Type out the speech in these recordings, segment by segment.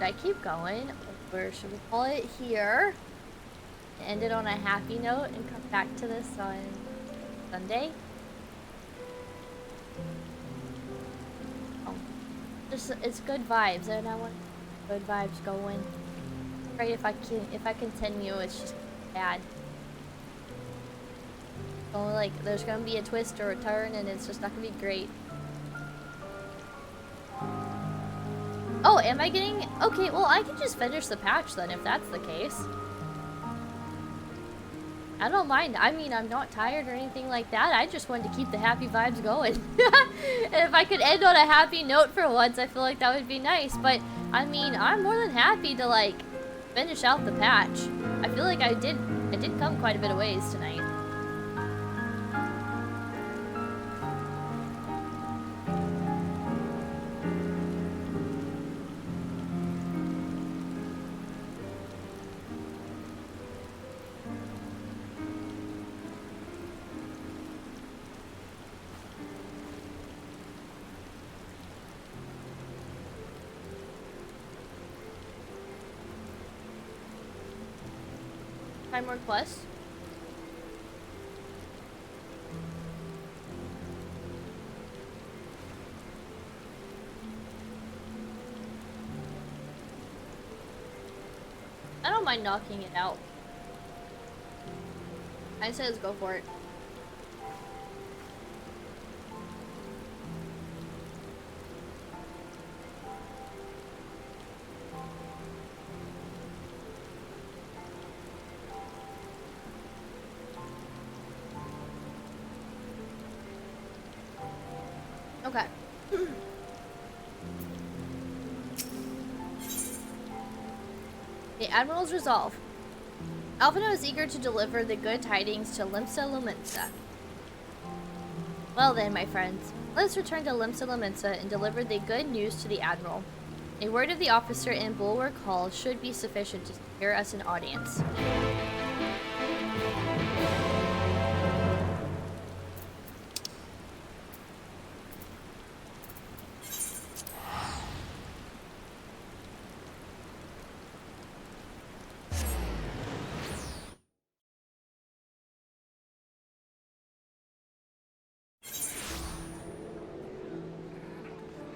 I keep going? Or should we call it here? End it on a happy note and come back to this on Sunday? Oh, just it's good vibes, and I want good vibes going. Right, if I continue, it's just bad. So like, there's gonna be a twist or a turn, and it's just not gonna be great. Oh, am I getting... Okay, well, I can just finish the patch then, if that's the case. I don't mind. I mean, I'm not tired or anything like that. I just wanted to keep the happy vibes going. And if I could end on a happy note for once, I feel like that would be nice. But, I mean, I'm more than happy to, like, finish out the patch. I feel like I did come quite a bit of ways tonight. More quests. I don't mind knocking it out. I say let's go for it. Okay. The Admiral's resolve. Alphino is eager to deliver the good tidings to Limsa Lominsa. Well then, my friends, let us return to Limsa Lominsa and deliver the good news to the Admiral. A word of the officer in Bulwark Hall should be sufficient to secure us an audience.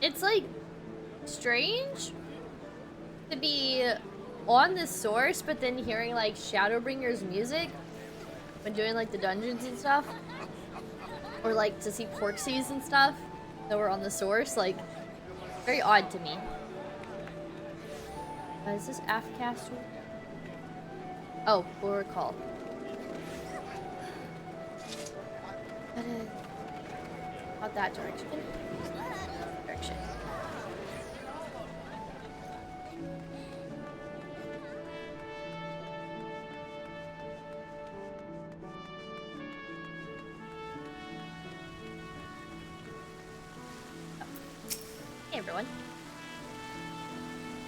It's like strange to be on the source, but then hearing like Shadowbringers music when doing like the dungeons and stuff, or like to see Porksies and stuff that were on the source. Like, very odd to me. Is this aft castle? Oh, we'll recall. Not that direction. Direction. Hey everyone.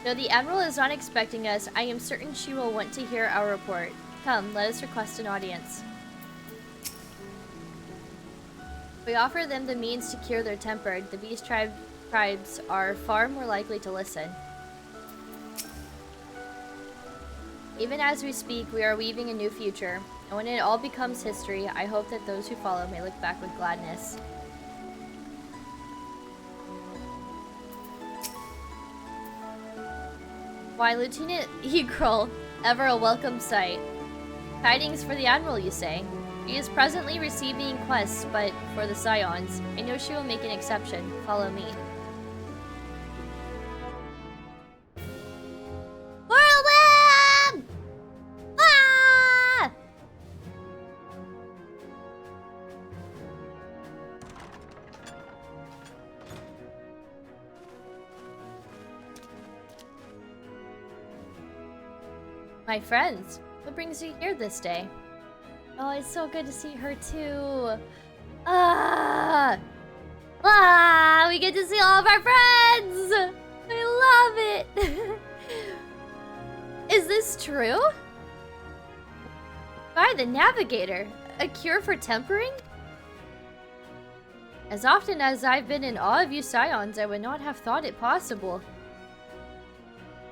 Though the Admiral is not expecting us, I am certain she will want to hear our report. Come, let us request an audience. We offer them the means to cure their temper. The beast tribes are far more likely to listen. Even as we speak, we are weaving a new future. And when it all becomes history, I hope that those who follow may look back with gladness. Why, Lieutenant Egrel, ever a welcome sight. Tidings for the Admiral, you say? She is presently receiving quests, but for the Scions, I know she will make an exception. Follow me. Whirlwind! Ah! My friends, what brings you here this day? Oh, it's so good to see her too. Ah! Ah! We get to see all of our friends! I love it! Is this true? By the Navigator, a cure for tempering? As often as I've been in awe of you Scions, I would not have thought it possible.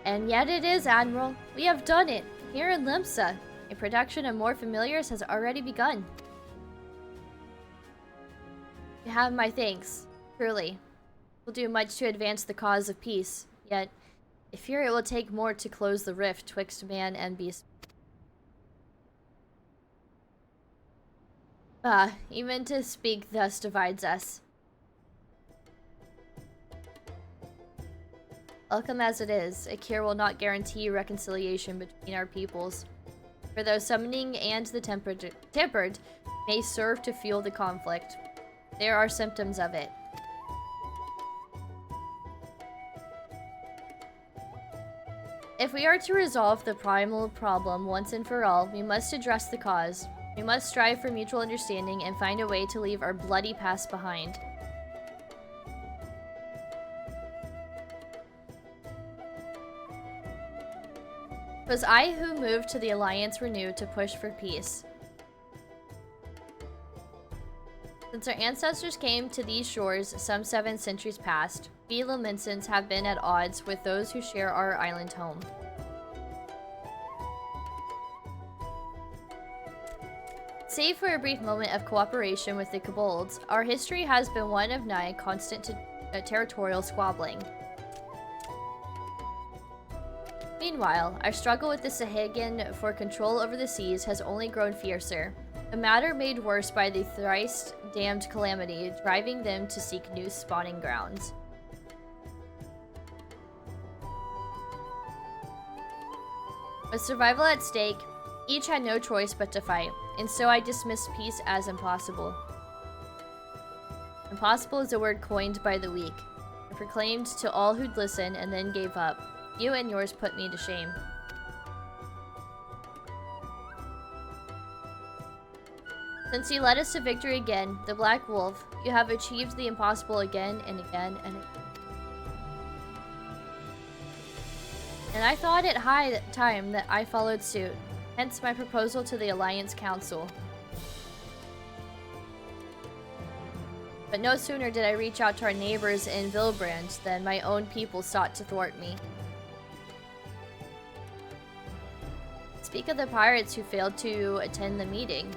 And yet it is, Admiral. We have done it. Here in Limsa, a production of more familiars has already begun. You have my thanks. Truly. We'll do much to advance the cause of peace. Yet, I fear it will take more to close the rift twixt man and beast. Even to speak thus divides us. Welcome as it is, a cure will not guarantee reconciliation between our peoples. For though summoning and the tempered may serve to fuel the conflict, there are symptoms of it. If we are to resolve the primal problem once and for all, we must address the cause. We must strive for mutual understanding and find a way to leave our bloody past behind. It was I who moved to the Alliance Renewed to push for peace. Since our ancestors came to these shores some 7 centuries past, we Laminsans have been at odds with those who share our island home. Save for a brief moment of cooperation with the kobolds, our history has been one of nigh constant territorial squabbling. Meanwhile, our struggle with the Sahagan for control over the seas has only grown fiercer, a matter made worse by the thrice-damned calamity, driving them to seek new spawning grounds. With survival at stake, each had no choice but to fight, and so I dismissed peace as impossible. Impossible is a word coined by the weak. I proclaimed to all who'd listen and then gave up. You and yours put me to shame. Since you led us to victory again, the Black Wolf, you have achieved the impossible again and again and again. And I thought it high time that I followed suit, hence my proposal to the Alliance Council. But no sooner did I reach out to our neighbors in Vilbrand than my own people sought to thwart me. Speak of the pirates who failed to attend the meeting.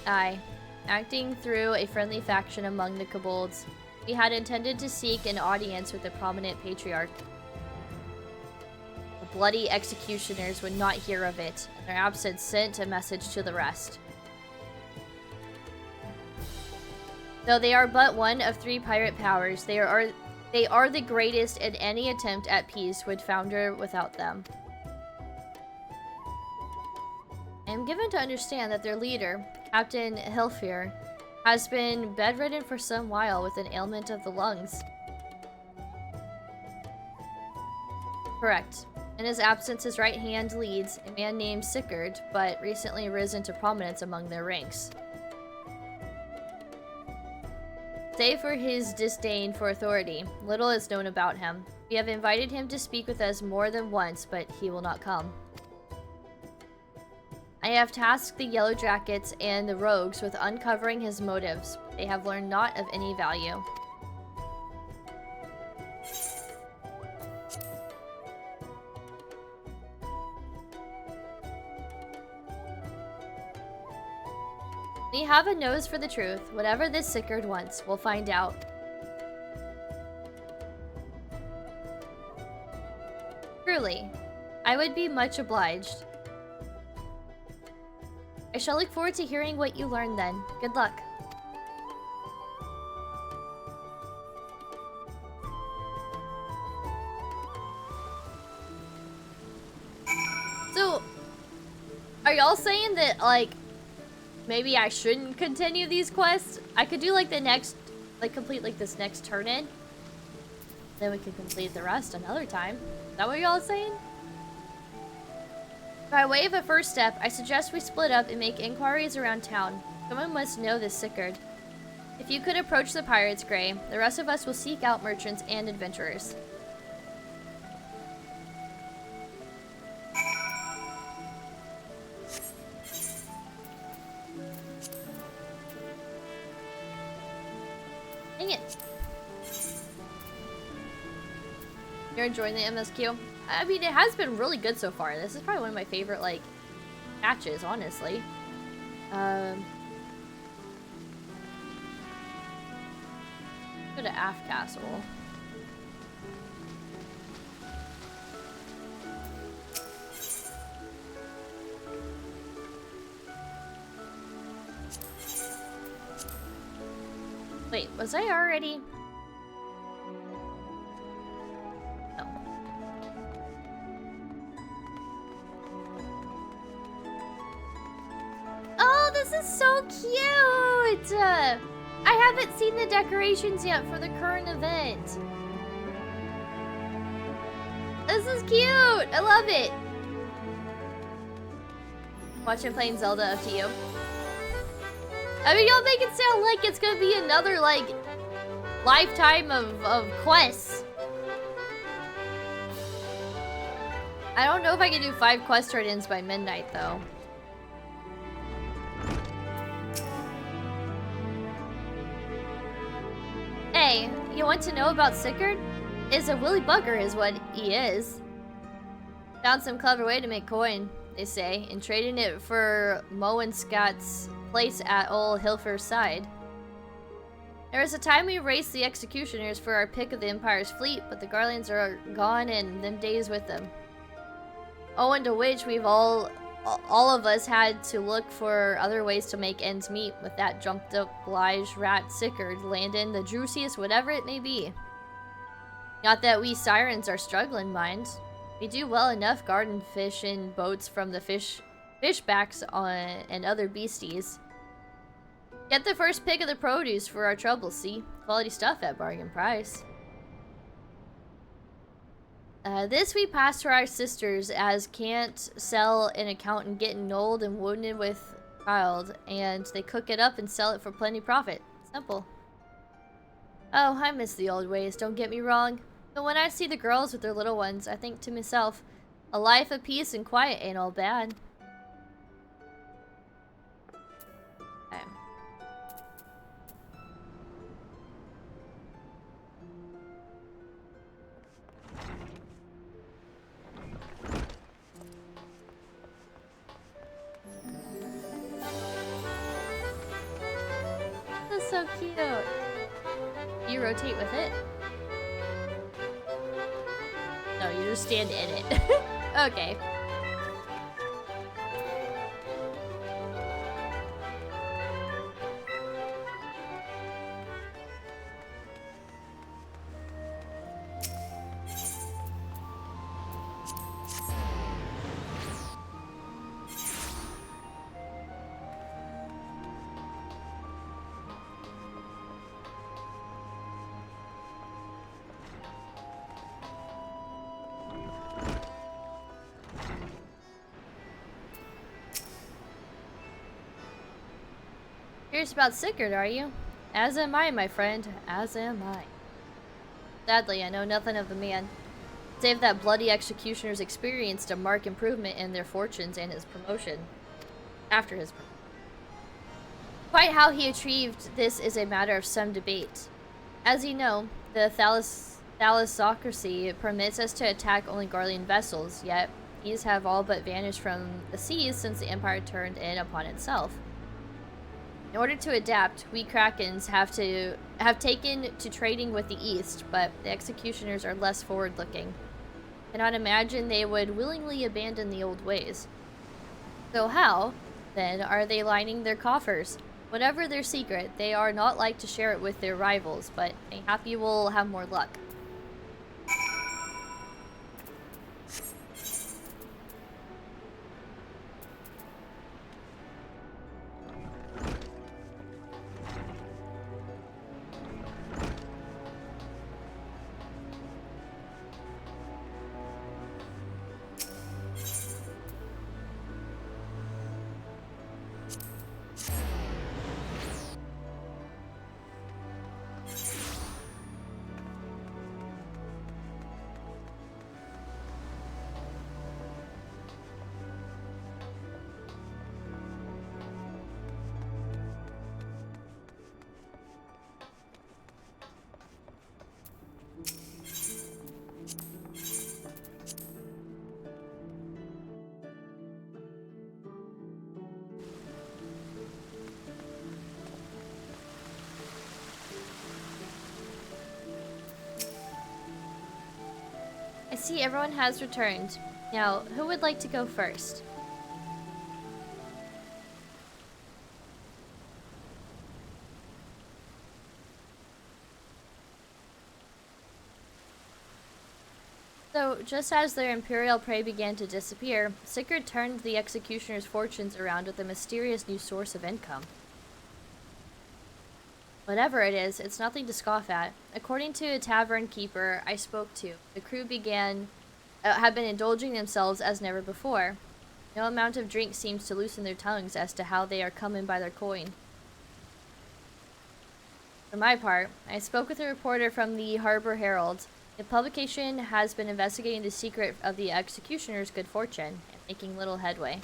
Aye, acting through a friendly faction among the kobolds, we had intended to seek an audience with the prominent patriarch. The bloody executioners would not hear of it, and their absence sent a message to the rest. Though they are but one of 3 pirate powers, they are the greatest, and any attempt at peace would founder without them. I am given to understand that their leader, Captain Hilfir, has been bedridden for some while with an ailment of the lungs. Correct. In his absence, his right hand leads a man named Sickard, but recently risen to prominence among their ranks. Save for his disdain for authority, little is known about him. We have invited him to speak with us more than once, but he will not come. I have tasked the Yellow Jackets and the Rogues with uncovering his motives. They have learned naught of any value. We have a nose for the truth. Whatever this Sickard wants, we'll find out. Truly, I would be much obliged. I shall look forward to hearing what you learn then. Good luck. So, are y'all saying that, like, maybe I shouldn't continue these quests? I could do, like, the next, like, complete, like, this next turn-in. Then we could complete the rest another time. Is that what y'all are saying? By way of a first step, I suggest we split up and make inquiries around town. Someone must know this Sickard. If you could approach the pirates, Gray, the rest of us will seek out merchants and adventurers. Dang it. You're enjoying the MSQ? I mean, it has been really good so far. This is probably one of my favorite, like, matches, honestly. Go to Aft Castle. Wait, was I already? No. Oh, this is so cute! I haven't seen the decorations yet for the current event. This is cute! I love it! Watching playing Zelda, up to you. I mean, y'all make it sound like it's gonna be another, like, lifetime of quests. I don't know if I can do 5 quest turn-ins by midnight, though. Hey, you want to know about Sickard? Is a Willy Bugger is what he is. Found some clever way to make coin, they say, and trading it for Moen Scott's place at Old Hilfer's side. There was a time we raced the executioners for our pick of the Empire's fleet, but the Garlands are gone and them days with them. Owing to which we've all of us had to look for other ways to make ends meet with that jumped up Blige rat Sickard, Landon, the Drusius, whatever it may be. Not that we sirens are struggling, mind. We do well enough garden fish in boats from the fishbacks and other beasties. Get the first pick of the produce for our trouble, see? Quality stuff at bargain price. This we pass to our sisters as can't sell an accountant getting old and wounded with child, and they cook it up and sell it for plenty profit. Simple. Oh, I miss the old ways, don't get me wrong. But when I see the girls with their little ones, I think to myself, a life of peace and quiet ain't all bad. Okay. That's so cute. You rotate with it? No, you just stand in it. Okay. Curious about Sickard, are you? As am I, my friend. As am I. Sadly, I know nothing of the man, save that bloody executioners experienced a marked improvement in their fortunes and his promotion. After his promotion. Quite how he achieved this is a matter of some debate. As you know, the thalassocracy permits us to attack only Garlean vessels, yet these have all but vanished from the seas since the Empire turned in upon itself. In order to adapt, we Krakens have taken to trading with the East, but the executioners are less forward-looking. Cannot imagine they would willingly abandon the old ways. So how, then, are they lining their coffers? Whatever their secret, they are not like to share it with their rivals, but mayhap you will have more luck. see everyone has returned. Now, who would like to go first? So, just as their imperial prey began to disappear, Sigurd turned the executioner's fortunes around with a mysterious new source of income. Whatever it is, it's nothing to scoff at. According to a tavern keeper I spoke to, the crew have been indulging themselves as never before. No amount of drink seems to loosen their tongues as to how they are coming by their coin. For my part, I spoke with a reporter from the Harbor Herald. The publication has been investigating the secret of the executioner's good fortune and making little headway.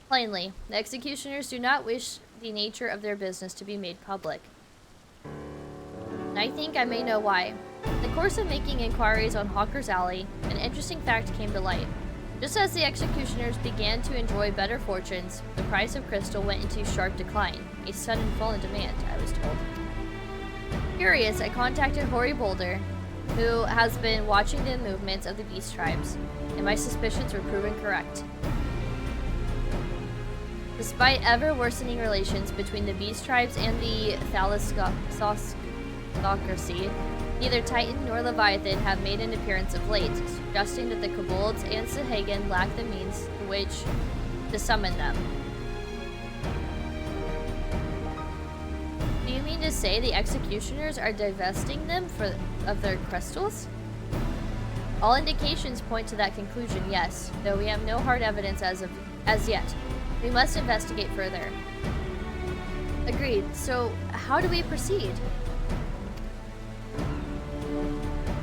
Plainly, the executioners do not wish the nature of their business to be made public. And I think I may know why. In the course of making inquiries on Hawker's Alley, an interesting fact came to light. Just as the executioners began to enjoy better fortunes, the price of crystal went into sharp decline, a sudden fall in demand, I was told. Curious, I contacted Hoary Boulder, who has been watching the movements of the beast tribes, and my suspicions were proven correct. Despite ever-worsening relations between the beast tribes and the Thalassocracy, neither Titan nor Leviathan have made an appearance of late, suggesting that the Kobolds and Sahagan lack the means to summon them. Do you mean to say the executioners are divesting them of their crystals? All indications point to that conclusion, yes, though we have no hard evidence as yet. We must investigate further. Agreed. So, how do we proceed?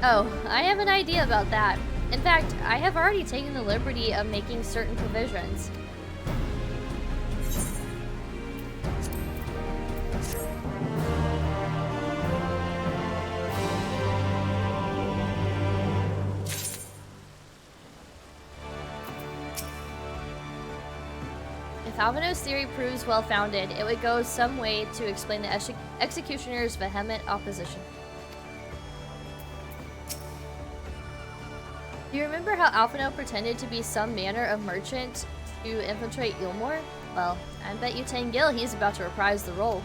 Oh, I have an idea about that. In fact, I have already taken the liberty of making certain provisions. If Alvino's theory proves well-founded, it would go some way to explain the executioner's vehement opposition. Do you remember how Alphino pretended to be some manner of merchant to infiltrate Ilmore? Well, I bet you 10 gil he's about to reprise the role.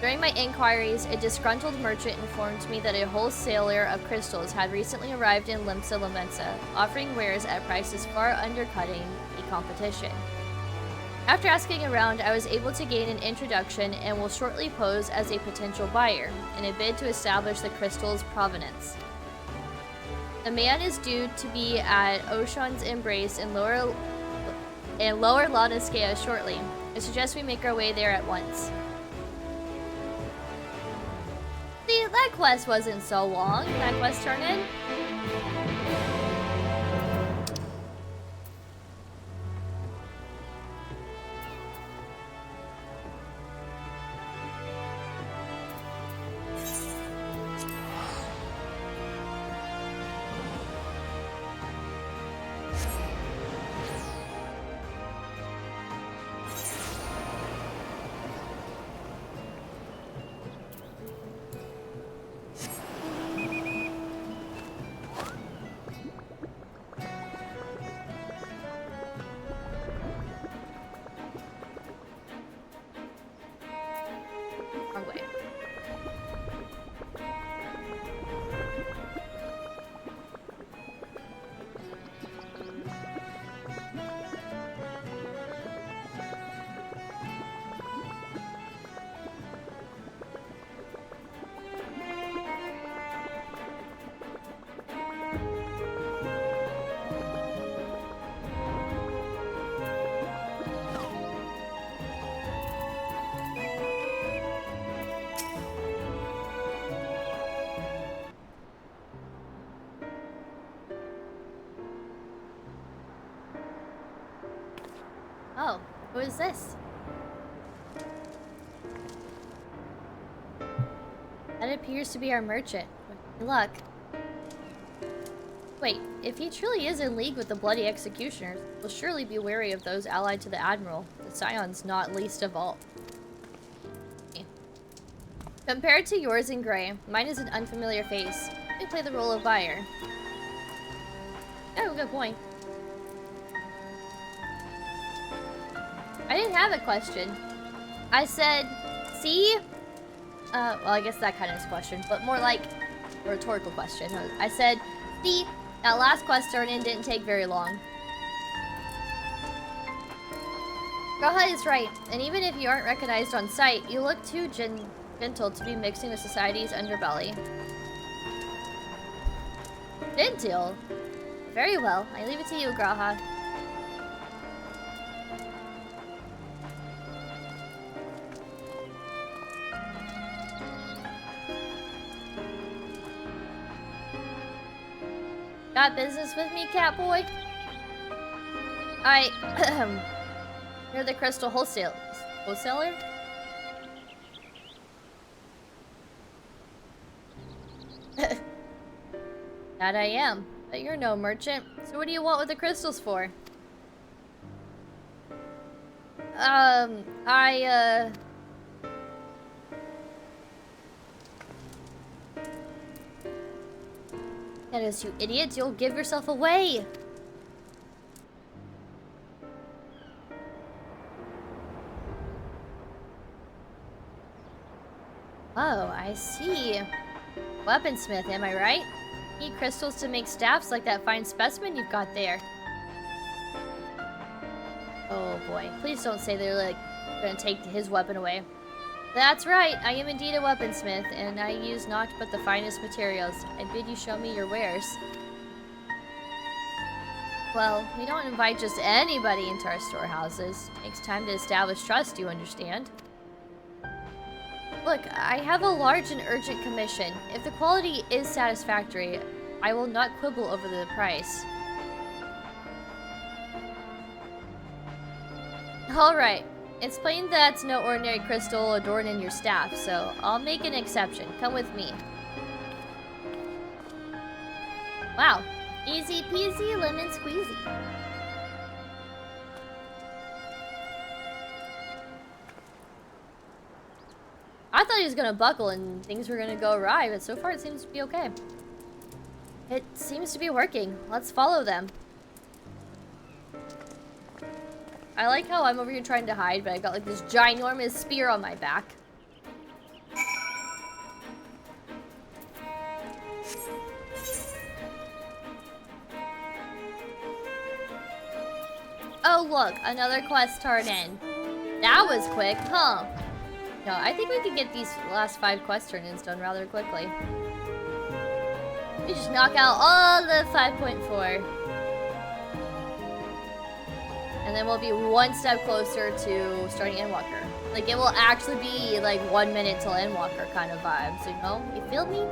During my inquiries, a disgruntled merchant informed me that a wholesaler of crystals had recently arrived in Limsa Lamensa, offering wares at prices far undercutting the competition. After asking around, I was able to gain an introduction and will shortly pose as a potential buyer in a bid to establish the crystal's provenance. The man is due to be at Ocean's Embrace in Lower Laniskea shortly. I suggest we make our way there at once. See, that quest wasn't so long. That quest turned in. Oh, who is this? That appears to be our merchant. Good luck. Wait, if he truly is in league with the bloody executioners, we'll surely be wary of those allied to the Admiral, the Scions not least of all. Compared to yours in gray, mine is an unfamiliar face. Let me play the role of buyer. Oh, good point. I didn't have a question. I said, see? Well, I guess that kind of is a question, but more like a rhetorical question. I said, see, that last quest turn-in didn't take very long. Raha is right, and even if you aren't recognized on sight, you look too gentle to be mixing with society's underbelly. Gentle? Very well, I leave it to you, Graha. Got business with me, Catboy? You're the crystal wholesaler? That I am, but you're no merchant. So what do you want with the crystals for? That is, you idiots, you'll give yourself away! Oh, I see. Weaponsmith, am I right? Need crystals to make staffs like that fine specimen you've got there. Oh boy, please don't say they're like gonna take his weapon away. That's right, I am indeed a weaponsmith, and I use naught but the finest materials. I bid you show me your wares. Well, we don't invite just anybody into our storehouses. It takes time to establish trust, you understand? Look, I have a large and urgent commission. If the quality is satisfactory, I will not quibble over the price. Alright. It's plain that's no ordinary crystal adorning your staff, so I'll make an exception. Come with me. Wow. Easy peasy lemon squeezy. I thought he was gonna buckle and things were gonna go awry, but so far it seems to be okay. It seems to be working. Let's follow them. I like how I'm over here trying to hide, but I got like this ginormous spear on my back. Oh look, another quest turned in. That was quick, huh? No, I think we could get these last 5 quest turn-ins done rather quickly. We just knock out all the 5.4. And then we'll be one step closer to starting Endwalker. Like, it will actually be like 1 minute till Endwalker kind of vibes, you know? You feel me?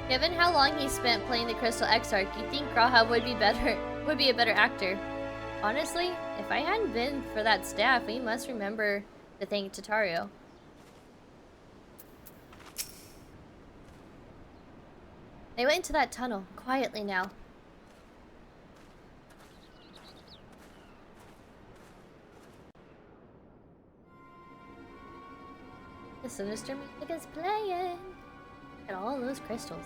Given how long he spent playing the Crystal Exarch, you'd think Graha would be a better actor. Honestly, if I hadn't been for that staff, we must remember to thank Tataru. They went into that tunnel, quietly now. The sinister music is playing. Look at all those crystals.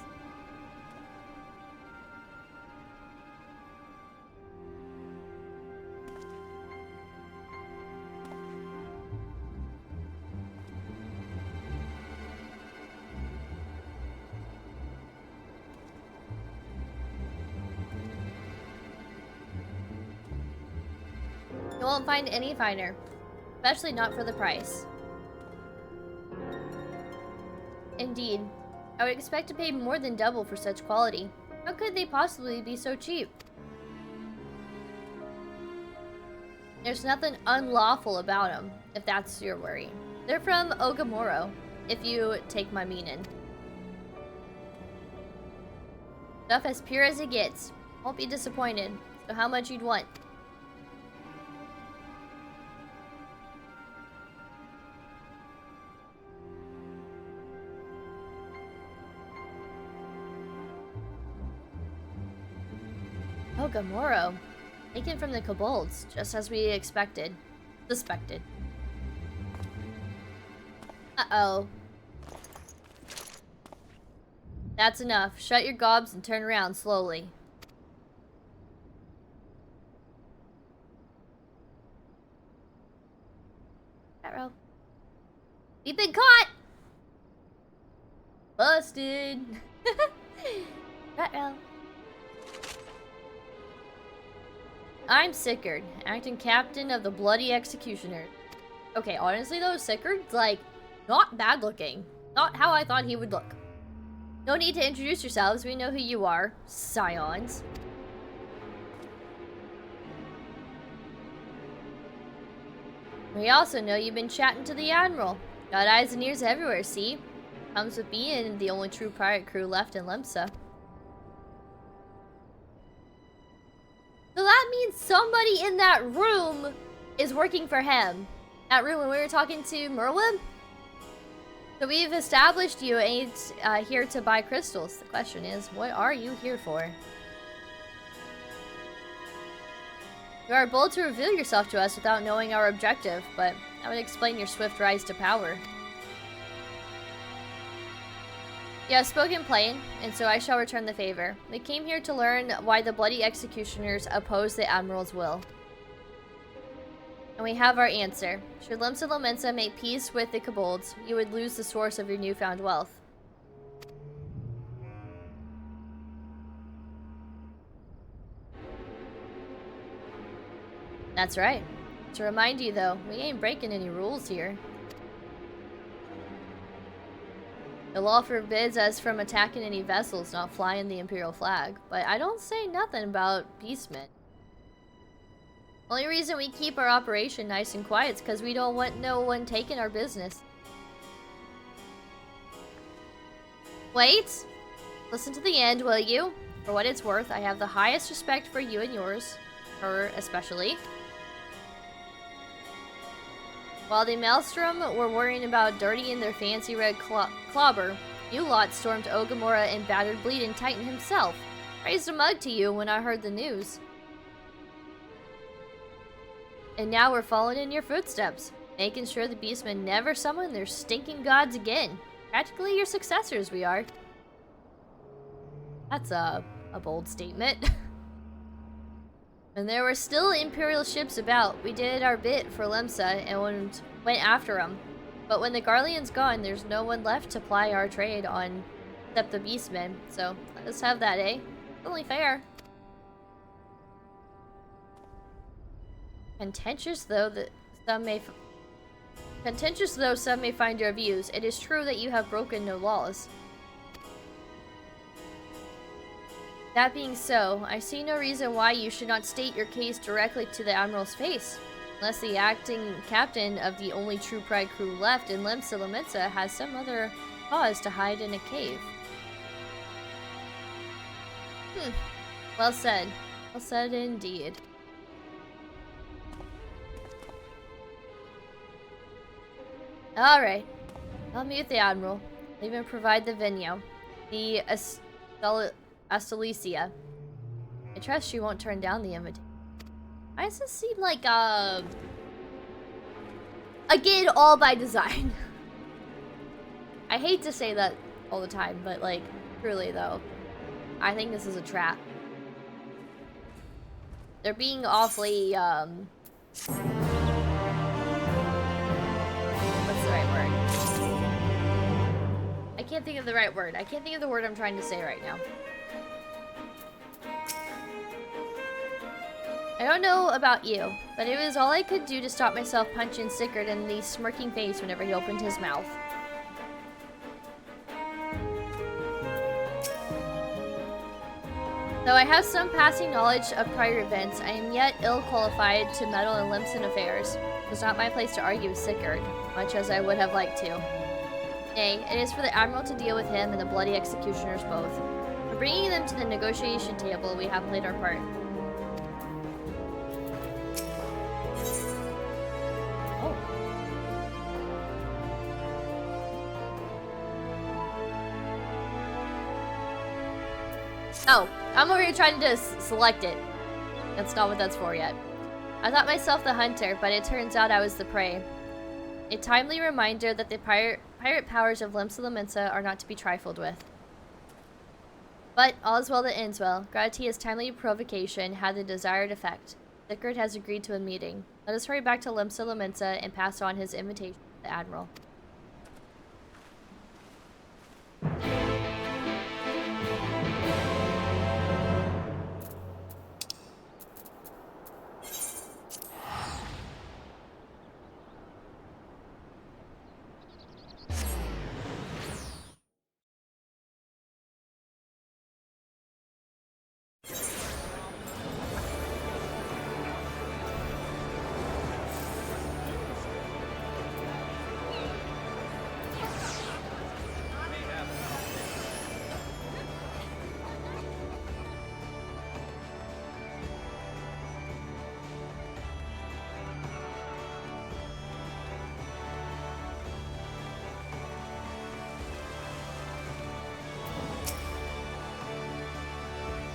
You won't find any finer, especially not for the price. Indeed, I would expect to pay more than double for such quality. How could they possibly be so cheap? There's nothing unlawful about them, if that's your worry. They're from Ogamoro, if you take my meaning. Stuff as pure as it gets. Won't be disappointed. So how much you'd want? Gamoro. Taken from the kobolds, just as we expected. Suspected. Uh-oh. That's enough. Shut your gobs and turn around slowly. Arrow. We've been caught! Busted! Uh-oh. I'm Sickard, acting captain of the Bloody Executioner. Okay, honestly though, Sickard's like, not bad looking. Not how I thought he would look. No need to introduce yourselves, we know who you are. Scions. We also know you've been chatting to the Admiral. Got eyes and ears everywhere, see? Comes with being the only true pirate crew left in Lemsa. So that means somebody in that room is working for him. That room when we were talking to Merwin? So we've established you ain't here to buy crystals. The question is, what are you here for? You are bold to reveal yourself to us without knowing our objective, but that would explain your swift rise to power. You have spoken plain, and so I shall return the favor. We came here to learn why the Bloody Executioners oppose the Admiral's will. And we have our answer. Should Lemsa Lomensa make peace with the kobolds, you would lose the source of your newfound wealth. That's right. To remind you though, we ain't breaking any rules here. The law forbids us from attacking any vessels not flying the Imperial flag, but I don't say nothing about beastmen. Only reason we keep our operation nice and quiet is because we don't want no one taking our business. Wait! Listen to the end, will you? For what it's worth, I have the highest respect for you and yours. Her especially. While the Maelstrom were worrying about dirtying their fancy red clobber, you lot stormed Ogamora and battered Bleeding Titan himself. Raised a mug to you when I heard the news. And now we're following in your footsteps, making sure the beastmen never summon their stinking gods again. Practically your successors, we are. That's a bold statement. And there were still Imperial ships about. We did our bit for Lemsa and went after them. But when the Garlean's gone, there's no one left to ply our trade on except the beastmen. So let's have that, eh? Only fair. Contentious though some may find your views, it is true that you have broken no laws. That being so, I see no reason why you should not state your case directly to the Admiral's face. Unless the acting captain of the only true pride crew left in Lemsa Lomensa has some other cause to hide in a cave. Well said. Well said indeed. Alright. I'll meet the Admiral. I'll even provide the Vinyo. The Astalicia. I trust she won't turn down the invitation. Why does this seem like, again, all by design. I hate to say that all the time, but, like, truly, though, I think this is a trap. They're being awfully, what's the right word? I can't think of the right word. I can't think of the word I'm trying to say right now. I don't know about you, but it was all I could do to stop myself punching Sickard in the smirking face whenever he opened his mouth. Though I have some passing knowledge of prior events, I am yet ill-qualified to meddle in Lemson affairs. It was not my place to argue with Sickard, much as I would have liked to. Nay, it is for the Admiral to deal with him and the Bloody Executioners both. For bringing them to the negotiation table, we have played our part. Oh, I'm over here trying to select it. That's not what that's for yet. I thought myself the hunter, but it turns out I was the prey. A timely reminder that the pirate powers of Limsa Lominsa are not to be trifled with. But all is well that ends well. Gratia's timely provocation had the desired effect. Sigurd has agreed to a meeting. Let us hurry back to Limsa Lominsa and pass on his invitation to the Admiral.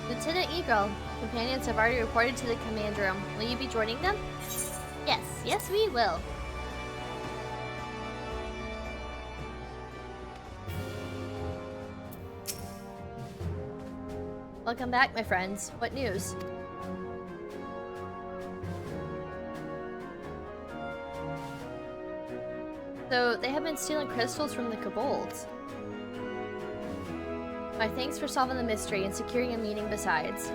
Lieutenant Eagle, companions have already reported to the command room. Will you be joining them? Yes, we will. Welcome back, my friends. What news? So, they have been stealing crystals from the kobolds. My thanks for solving the mystery and securing a meeting besides.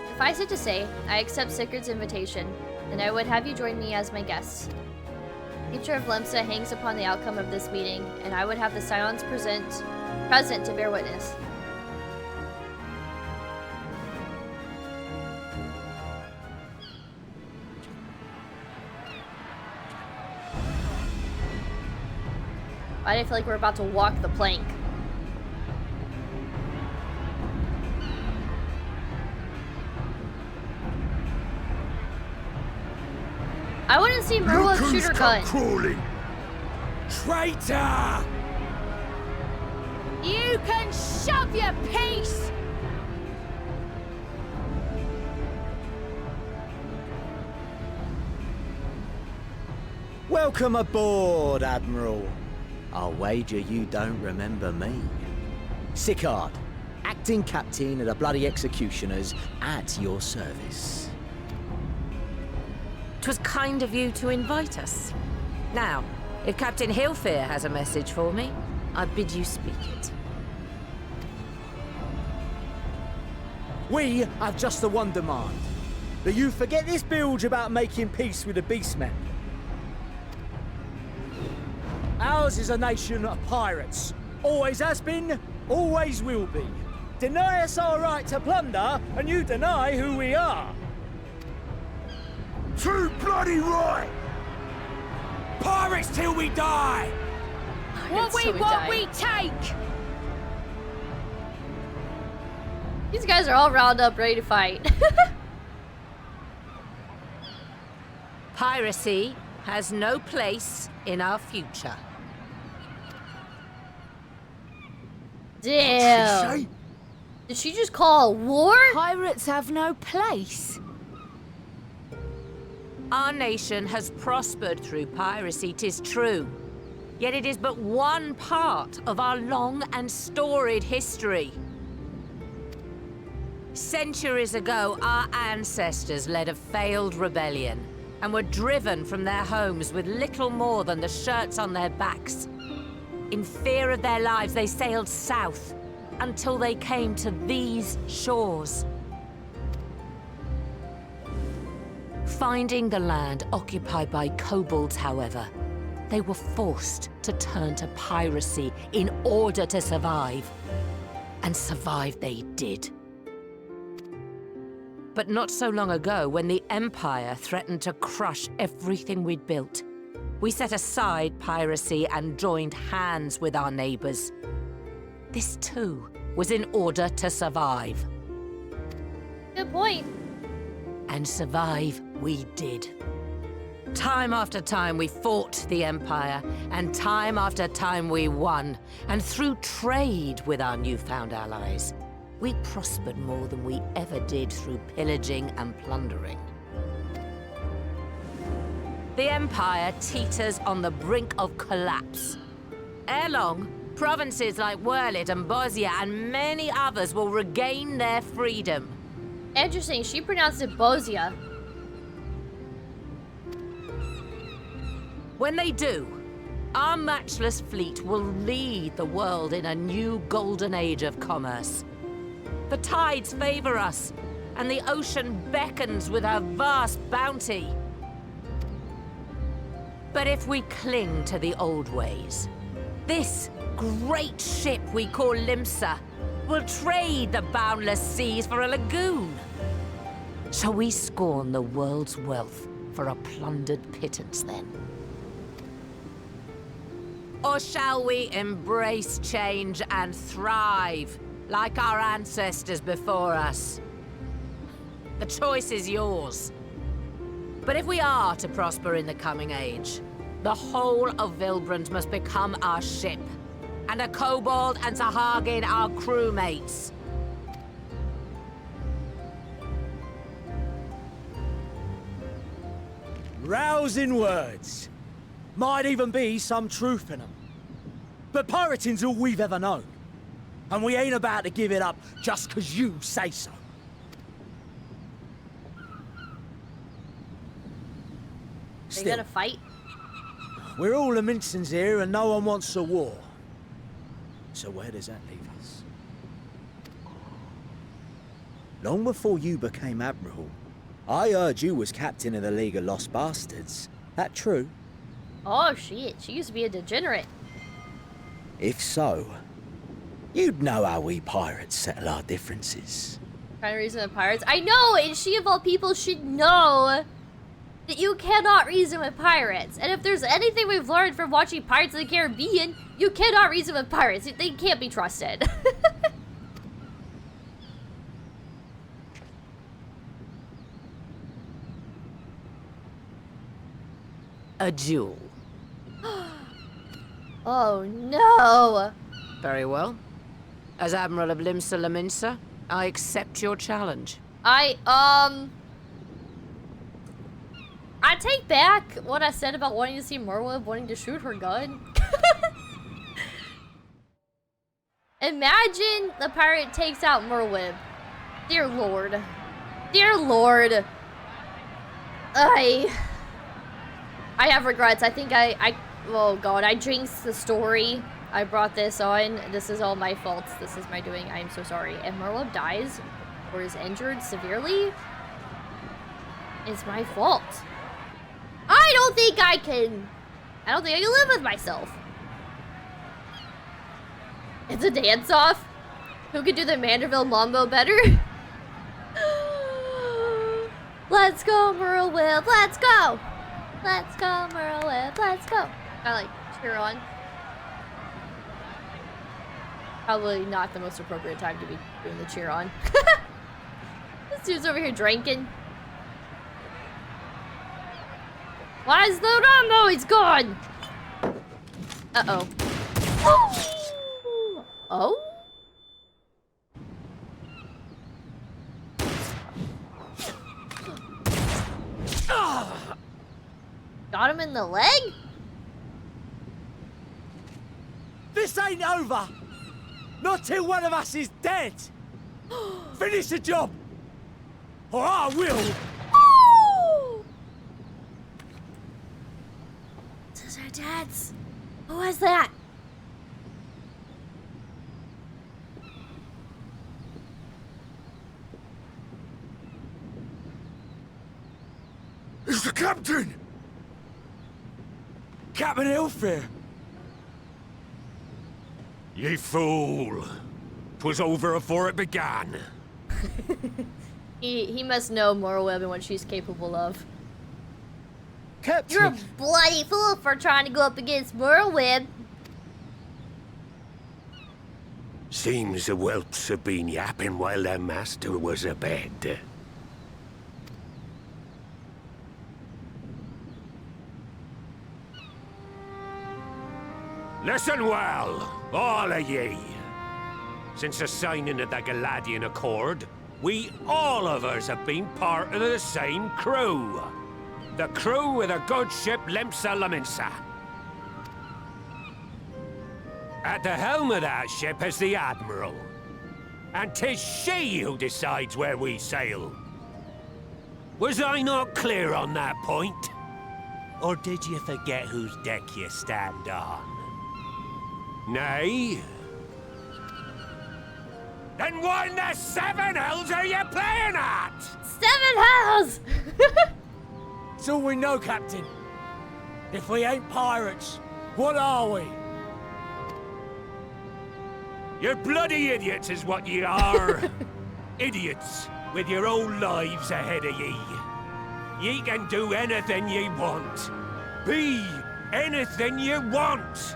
Suffice it to say, I accept Sigurd's invitation, and I would have you join me as my guests. The future of Limsa hangs upon the outcome of this meeting, and I would have the Scions present to bear witness. Why do I feel like we're about to walk the plank? I wouldn't see Merle shoot her gun. Crawling. Traitor! You can shove your piece! Welcome aboard, Admiral. I'll wager you don't remember me. Sigurd, acting captain of the bloody executioners, at your service. 'Twas kind of you to invite us. Now, if Captain Hillfear has a message for me, I bid you speak it. We have just the one demand. That you forget this bilge about making peace with the beastmen. Ours is a nation of pirates. Always has been, always will be. Deny us our right to plunder, and you deny who we are. Too bloody right! Pirates till we die! What we want, we take! These guys are all riled up, ready to fight. Piracy has no place in our future. Damn. Did she just call a war? Pirates have no place. Our nation has prospered through piracy, 'tis true. Yet it is but one part of our long and storied history. Centuries ago, our ancestors led a failed rebellion and were driven from their homes with little more than the shirts on their backs. In fear of their lives, they sailed south until they came to these shores. Finding the land occupied by kobolds, however, they were forced to turn to piracy in order to survive. And survive they did. But not so long ago, when the Empire threatened to crush everything we'd built, we set aside piracy and joined hands with our neighbors. This too was in order to survive. Good point. And survive we did. Time after time we fought the Empire, and time after time we won. And through trade with our newfound allies, we prospered more than we ever did through pillaging and plundering. The Empire teeters on the brink of collapse. Ere long, provinces like Wurlit and Bosnia and many others will regain their freedom. Interesting, she pronounced it Bosnia. When they do, our matchless fleet will lead the world in a new golden age of commerce. The tides favor us, and the ocean beckons with her vast bounty. But if we cling to the old ways, this great ship we call Limsa will trade the boundless seas for a lagoon. Shall we scorn the world's wealth for a plundered pittance then? Or shall we embrace change and thrive like our ancestors before us? The choice is yours. But if we are to prosper in the coming age, the whole of Vilbrand must become our ship, and a Kobold and Sahagin our crewmates. Rousing words. Might even be some truth in them. But pirating's all we've ever known. And we ain't about to give it up just 'cause you say so. Are you gonna fight? We're all the Mincins here and no one wants a war. So where does that leave us? Long before you became Admiral, I heard you was captain of the League of Lost Bastards. That true? Oh shit, she used to be a degenerate. If so, you'd know how we pirates settle our differences. Trying to reason with pirates. I know, and she of all people should know that you cannot reason with pirates. And if there's anything we've learned from watching Pirates of the Caribbean, you cannot reason with pirates. They can't be trusted. A duel. Oh no! Very well. As Admiral of Limsa Laminsa, I accept your challenge. I take back what I said about wanting to see Merwin wanting to shoot her gun. Imagine the pirate takes out Merwin. Dear Lord. Dear Lord. I have regrets. I think oh god, I jinxed the story. I brought this on. This is all my fault. This is my doing. I am so sorry. If Merwin dies or is injured severely, it's my fault. I don't think I can live with myself. It's a dance-off? Who could do the Manderville Mambo better? Let's go, Merlewib, let's go! Let's go, Merlewib, let's go! I like cheer on. Probably not the most appropriate time to be doing the cheer on. This dude's over here drinking. Why is the Rambo? He's gone! Uh-oh. Oh? Got him in the leg? This ain't over! Not till one of us is dead! Finish the job! Or I will! This is our dad's. Who was that? It's the captain! Captain Elfair! Ye fool! 'Twas over afore it began. He must know Morweb and what she's capable of. Captain! You're a bloody fool for trying to go up against Morweb. Seems the whelps have been yapping while their master was abed. Listen well, all of ye. Since the signing of the Galadian Accord, we all of us have been part of the same crew. The crew of the good ship Lemsa Laminsa. At the helm of that ship is the Admiral. And 'tis she who decides where we sail. Was I not clear on that point? Or did you forget whose deck you stand on? Nay? Then what in the seven hells are you playing at? 7 hells! It's all we know, Captain. If we ain't pirates, what are we? You're bloody idiots is what ye are. Idiots with your own lives ahead of ye. Ye can do anything ye want. Be anything ye want.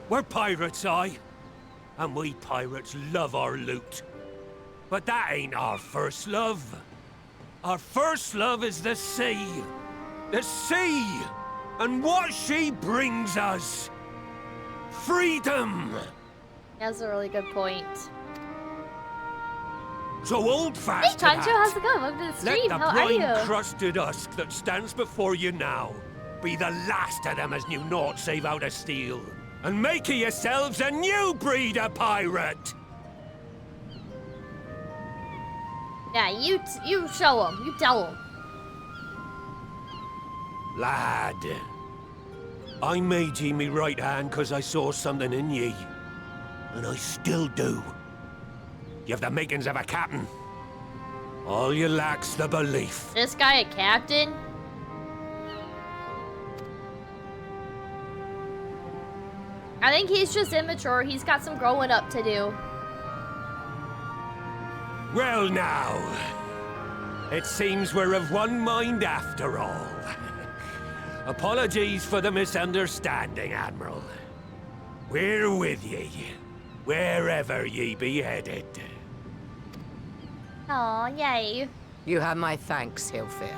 We're pirates, aye. And we pirates love our loot. But that ain't our first love. Our first love is the sea. The sea! And what she brings us. Freedom! That's a really good point. So hold Hey, fast to Concho, how's that. it going? Welcome to the stream. Let the How are you? brine-crusted husk that stands before you now be the last of them as knew naught save out of steel. And make of yourselves a new breed of pirate! Yeah, you show him. You tell him. Lad, I made ye me right hand because I saw something in ye. And I still do. You have the makings of a captain. All you lack's the belief. This guy a captain? I think he's just immature. He's got some growing up to do. Well now, it seems we're of one mind after all. Apologies for the misunderstanding, Admiral. We're with ye, wherever ye be headed. Aw, yay. You have my thanks, Hilfir.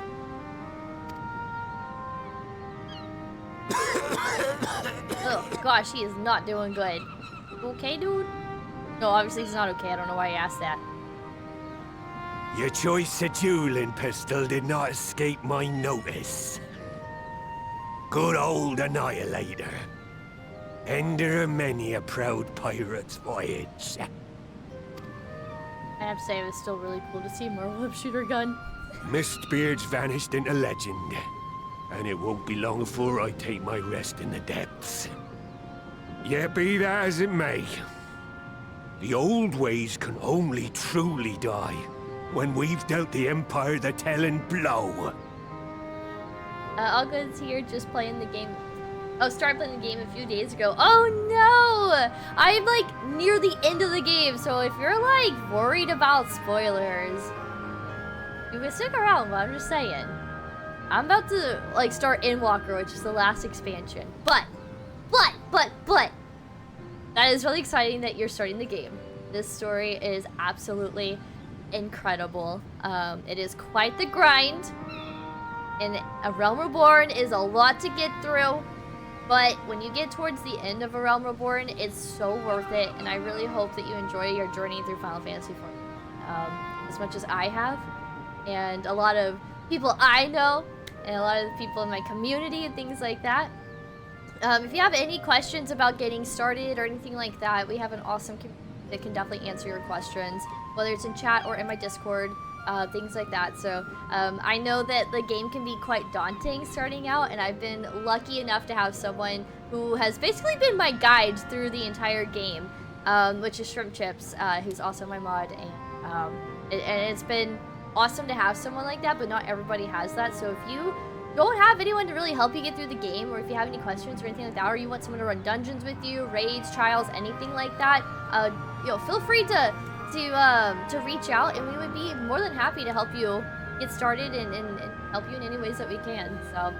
Oh gosh, he is not doing good. You okay, dude? No, obviously he's not okay. I don't know why he asked that. Your choice of dueling pistol did not escape my notice. Good old Annihilator. Ender of many a proud pirate's voyage. I have to say, it was still really cool to see Marvel Whip Shooter gun. Mistbeard's vanished into legend. And it won't be long before I take my rest in the depths. Yet be that as it may, the old ways can only truly die when we've dealt the Empire the telling blow. All Good's here, just playing the game. Oh, started playing the game a few days ago. Oh no! I'm like near the end of the game, so if you're like worried about spoilers, you can stick around, but I'm just saying. I'm about to like start Endwalker, which is the last expansion. But, that is really exciting that you're starting the game. This story is absolutely incredible. It is quite the grind. And A Realm Reborn is a lot to get through. But when you get towards the end of A Realm Reborn, it's so worth it. And I really hope that you enjoy your journey through Final Fantasy XIV as much as I have. And a lot of people I know, and a lot of the people in my community and things like that. If you have any questions about getting started or anything like that, we have an awesome community that can definitely answer your questions, whether it's in chat or in my Discord, things like that. So I know that the game can be quite daunting starting out, and I've been lucky enough to have someone who has basically been my guide through the entire game, which is Shrimp Chips, who's also my mod, and it's been awesome to have someone like that, but not everybody has that. So if you don't have anyone to really help you get through the game, or if you have any questions or anything like that, or you want someone to run dungeons with you, raids, trials, anything like that, feel free to reach out, and we would be more than happy to help you get started and help you in any ways that we can. So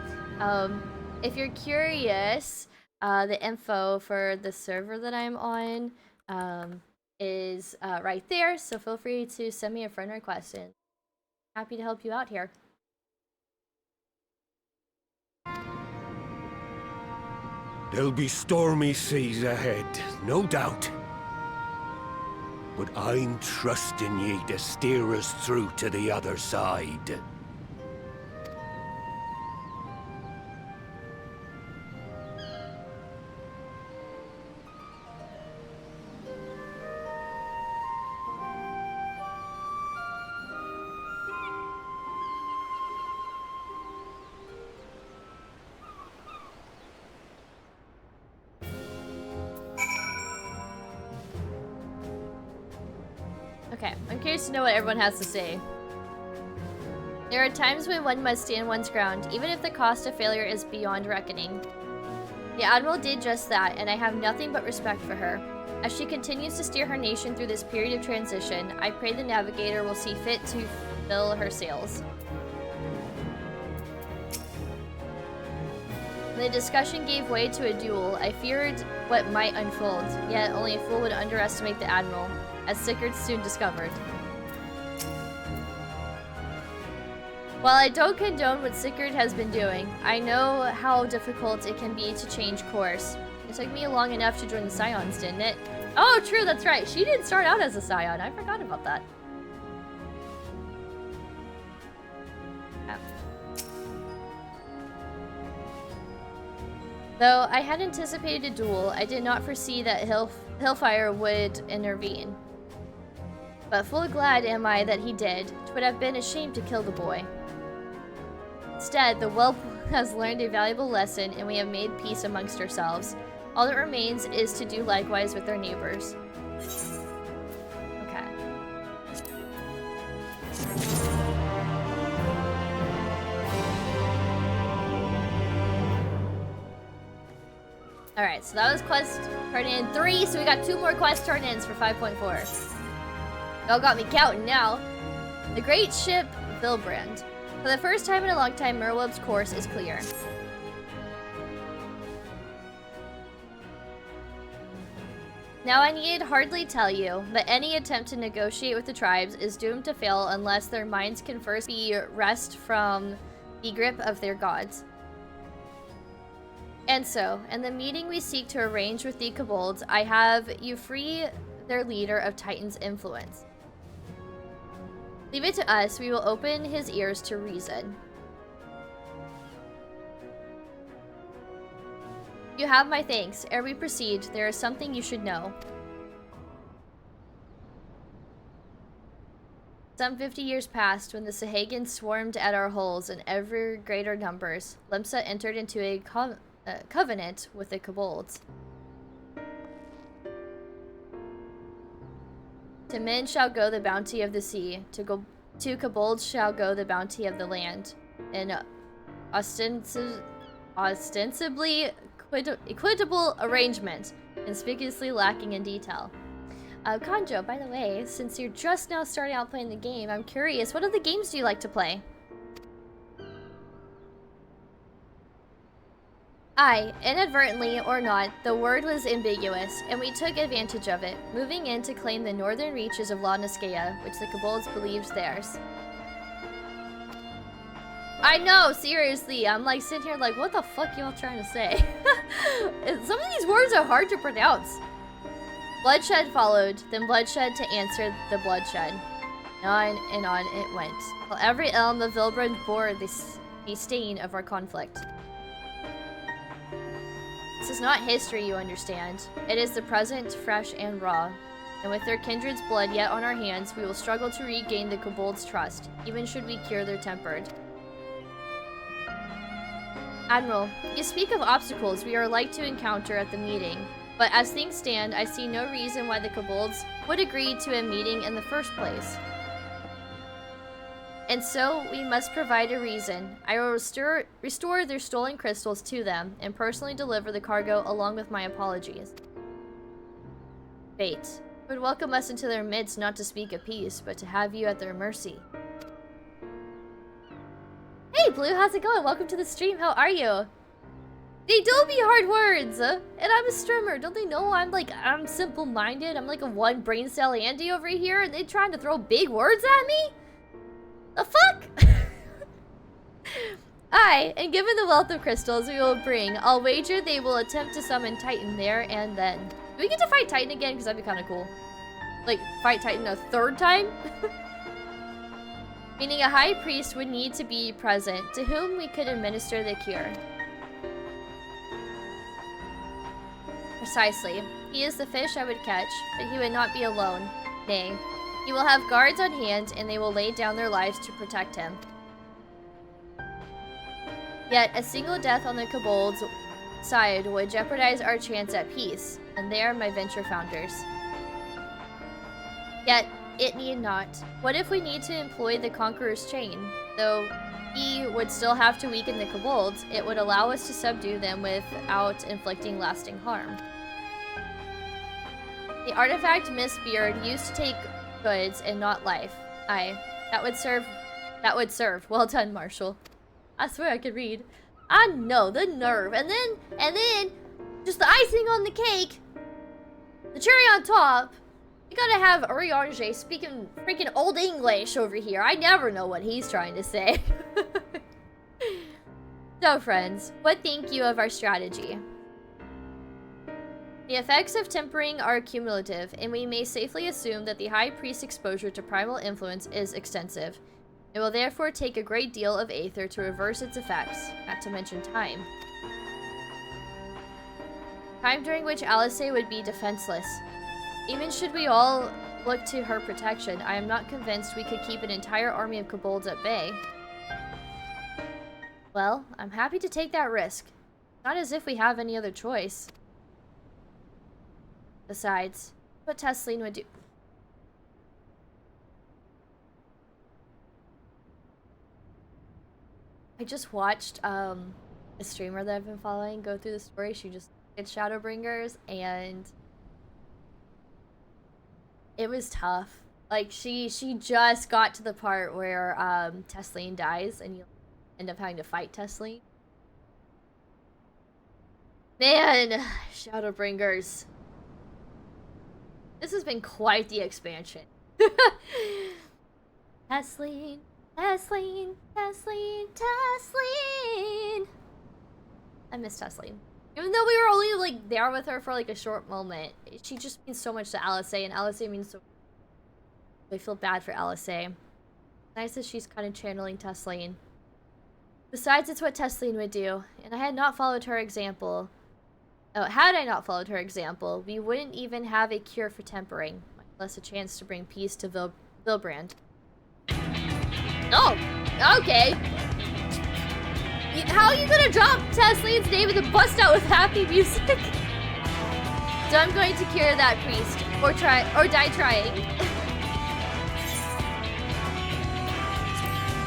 if you're curious, the info for the server that I'm on is right there, so feel free to send me a friend request, and happy to help you out here. There'll be stormy seas ahead, no doubt. But I'm trusting ye to steer us through to the other side. Okay, I'm curious to know what everyone has to say. There are times when one must stand one's ground, even if the cost of failure is beyond reckoning. The Admiral did just that, and I have nothing but respect for her. As she continues to steer her nation through this period of transition, I pray the Navigator will see fit to fill her sails. The discussion gave way to a duel. I feared what might unfold, yet only a fool would underestimate the Admiral, as Sigurd soon discovered. While I don't condone what Sigurd has been doing, I know how difficult it can be to change course. It took me long enough to join the Scions, didn't it? Oh, true, that's right. She didn't start out as a Scion. I forgot about that. Though I had anticipated a duel, I did not foresee that Hellfire would intervene. But full glad am I that he did. 'Twould have been a shame to kill the boy. Instead, the whelp has learned a valuable lesson, and we have made peace amongst ourselves. All that remains is to do likewise with our neighbors. Okay. Alright, so that was quest turn in 3, so we got 2 more quest turn-ins for 5.4. Y'all got me counting now. The great ship Vilbrand. For the first time in a long time, Merweb's course is clear. Now I need hardly tell you that any attempt to negotiate with the tribes is doomed to fail unless their minds can first be wrested from the grip of their gods. And so, in the meeting we seek to arrange with the kobolds, I have you free their leader of Titan's influence. Leave it to us, we will open his ears to reason. You have my thanks. Ere we proceed, there is something you should know. Some 50 years passed when the Sahagins swarmed at our holes in ever greater numbers. Lemsa entered into a covenant with the kobolds. To men shall go the bounty of the sea, to kobolds shall go the bounty of the land. An ostensibly equitable arrangement, conspicuously lacking in detail. Kanjo, by the way, since you're just now starting out playing the game, I'm curious, what other games do you like to play? Aye, inadvertently or not, the word was ambiguous, and we took advantage of it, moving in to claim the northern reaches of La Nisquea, which the kobolds believed theirs. I know, seriously, I'm like sitting here like, what the fuck y'all trying to say? Some of these words are hard to pronounce. Bloodshed followed, then bloodshed to answer the bloodshed. On and on it went, while every elm of Vilbrand bore the stain of our conflict. This is not history, you understand. It is the present, fresh and raw. And with their kindred's blood yet on our hands, we will struggle to regain the kobolds' trust, even should we cure their tempered. Admiral, you speak of obstacles we are like to encounter at the meeting, but as things stand, I see no reason why the kobolds would agree to a meeting in the first place. And so, we must provide a reason. I will restore their stolen crystals to them, and personally deliver the cargo along with my apologies. Fate would welcome us into their midst not to speak of peace, but to have you at their mercy. Hey Blue, how's it going? Welcome to the stream, how are you? They do be hard words! And I'm a streamer, don't they know I'm simple-minded? I'm like a one brain cell Andy over here, and they trying to throw big words at me? The fuck? Aye, and given the wealth of crystals we will bring, I'll wager they will attempt to summon Titan there and then. Do we get to fight Titan again? Because that'd be kind of cool. Like, fight Titan a third time? Meaning a high priest would need to be present, to whom we could administer the cure. Precisely. He is the fish I would catch, but he would not be alone. Nay, he will have guards on hand, and they will lay down their lives to protect him. Yet, a single death on the Kobold's side would jeopardize our chance at peace, and they are my venture founders. Yet, it need not. What if we need to employ the Conqueror's Chain? Though he would still have to weaken the Kobolds, it would allow us to subdue them without inflicting lasting harm. The artifact Miss Beard used to take goods and not life. Aye, that would serve. Well done, Marshall. I swear I could read. I know, the nerve. And then, just the icing on the cake, the cherry on top, you gotta have Oriange speaking freaking Old English over here. I never know what he's trying to say. So, friends, what think you of our strategy? The effects of tempering are cumulative, and we may safely assume that the High Priest's exposure to primal influence is extensive. It will therefore take a great deal of Aether to reverse its effects, not to mention time. Time during which Alice would be defenseless. Even should we all look to her protection, I am not convinced we could keep an entire army of kobolds at bay. Well, I'm happy to take that risk. Not as if we have any other choice. Besides, what Tesleen would do... I just watched a streamer that I've been following go through the story. She just did Shadowbringers, and it was tough. Like, she just got to the part where Tesleen dies, and you end up having to fight Tesleen. Man, Shadowbringers. This has been quite the expansion. Tesleen, Tesleen, Tesleen, Tesleen. I miss Tesleen. Even though we were only like there with her for like a short moment, she just means so much to Alice, and Alice means so. I feel bad for Alice. Nice that she's kind of channeling Tesleen. Besides, it's what Tesleen would do, and I had not followed her example. Oh, had I not followed her example, we wouldn't even have a cure for tempering, much less a chance to bring peace to Vilbrand. Oh, okay. How are you gonna drop Tesleen's name and then bust out with happy music? So I'm going to cure that priest, or die trying.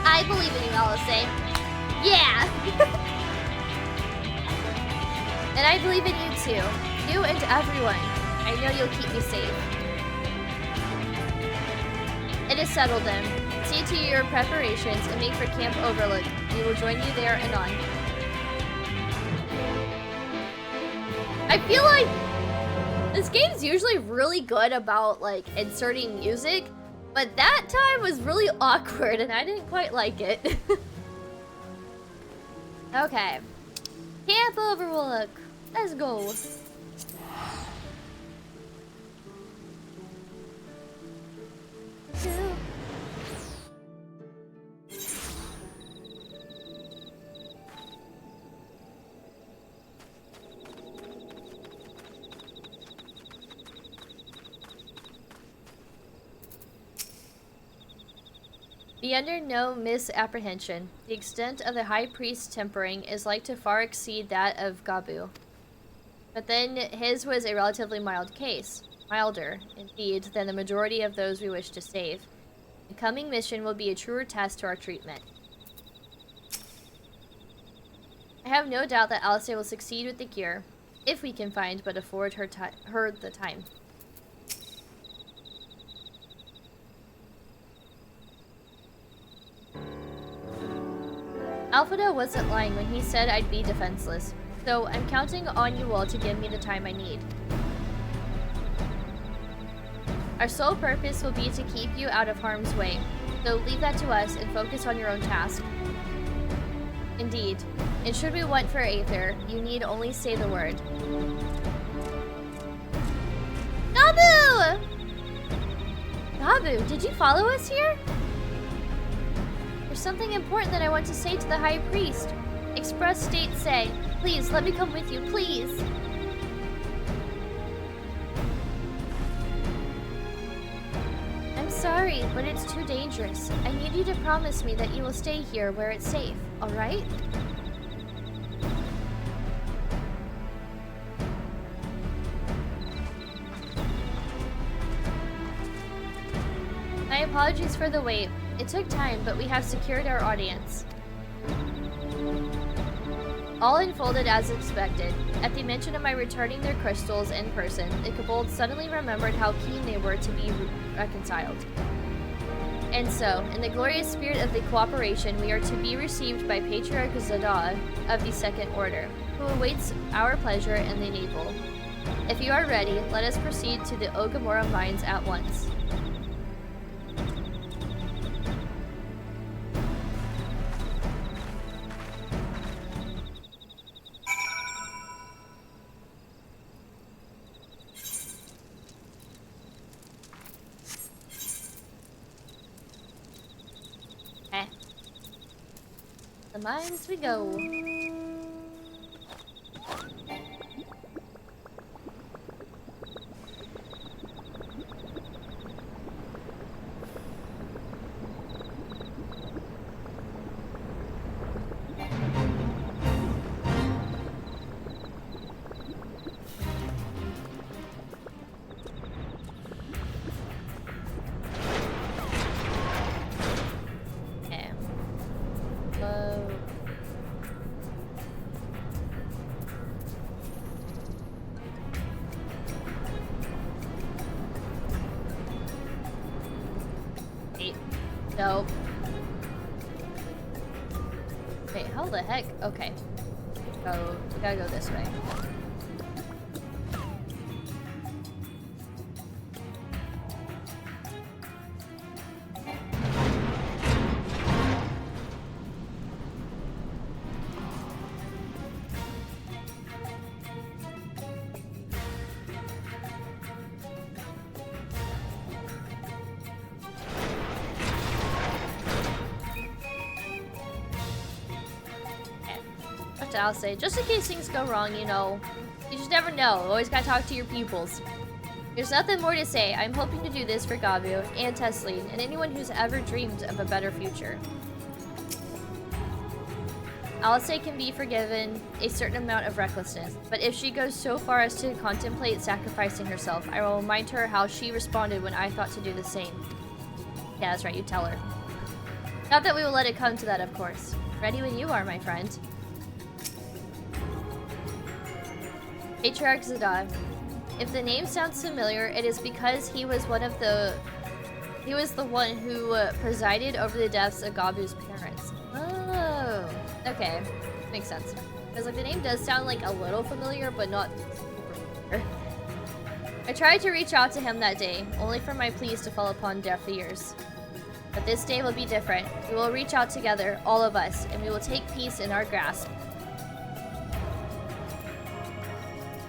I believe in you, Alice. Yeah. And I believe in you too. You and everyone. I know you'll keep me safe. It is settled then. See to your preparations and make for Camp Overlook. We will join you there and on. I feel like this game's usually really good about like inserting music, but that time was really awkward and I didn't quite like it. Okay. Camp Overlook. Let's go. Be under no misapprehension. The extent of the High Priest's tempering is like to far exceed that of Gabu. But then his was a relatively mild case. Milder, indeed, than the majority of those we wish to save. The coming mission will be a truer test to our treatment. I have no doubt that Alice will succeed with the cure, if we can find but afford her the time. Alfredo wasn't lying when he said I'd be defenseless, so I'm counting on you all to give me the time I need. Our sole purpose will be to keep you out of harm's way, so leave that to us and focus on your own task. Indeed. And should we want for Aether, you need only say the word. Gabu! Gabu, did you follow us here? There's something important that I want to say to the High Priest. Express state say. Please, let me come with you, please. I'm sorry, but it's too dangerous. I need you to promise me that you will stay here where it's safe, alright? My apologies for the wait. It took time, but we have secured our audience. All unfolded as expected. At the mention of my returning their crystals in person, the kobolds suddenly remembered how keen they were to be reconciled. And so, in the glorious spirit of the cooperation, we are to be received by Patriarch Zada of the Second Order, who awaits our pleasure in the navel. If you are ready, let us proceed to the Ogamora mines at once. The mines we go. No. Wait, how the heck? Okay. Oh, we gotta go this way. I'll say, just in case things go wrong, you know, you just never know. Always gotta talk to your pupils. There's nothing more to say. I'm hoping to do this for Gabu and Tesleen and anyone who's ever dreamed of a better future. Alice can be forgiven a certain amount of recklessness, but if she goes so far as to contemplate sacrificing herself, I will remind her how she responded when I thought to do the same. Yeah, that's right, you tell her. Not that we will let it come to that, of course. Ready when you are, my friend. Patriarch Zada. If the name sounds familiar, it is because he was the one who presided over the deaths of Gabu's parents. Oh, okay, makes sense. Because like the name does sound like a little familiar, but not super familiar. I tried to reach out to him that day, only for my pleas to fall upon deaf ears. But this day will be different. We will reach out together, all of us, and we will take peace in our grasp.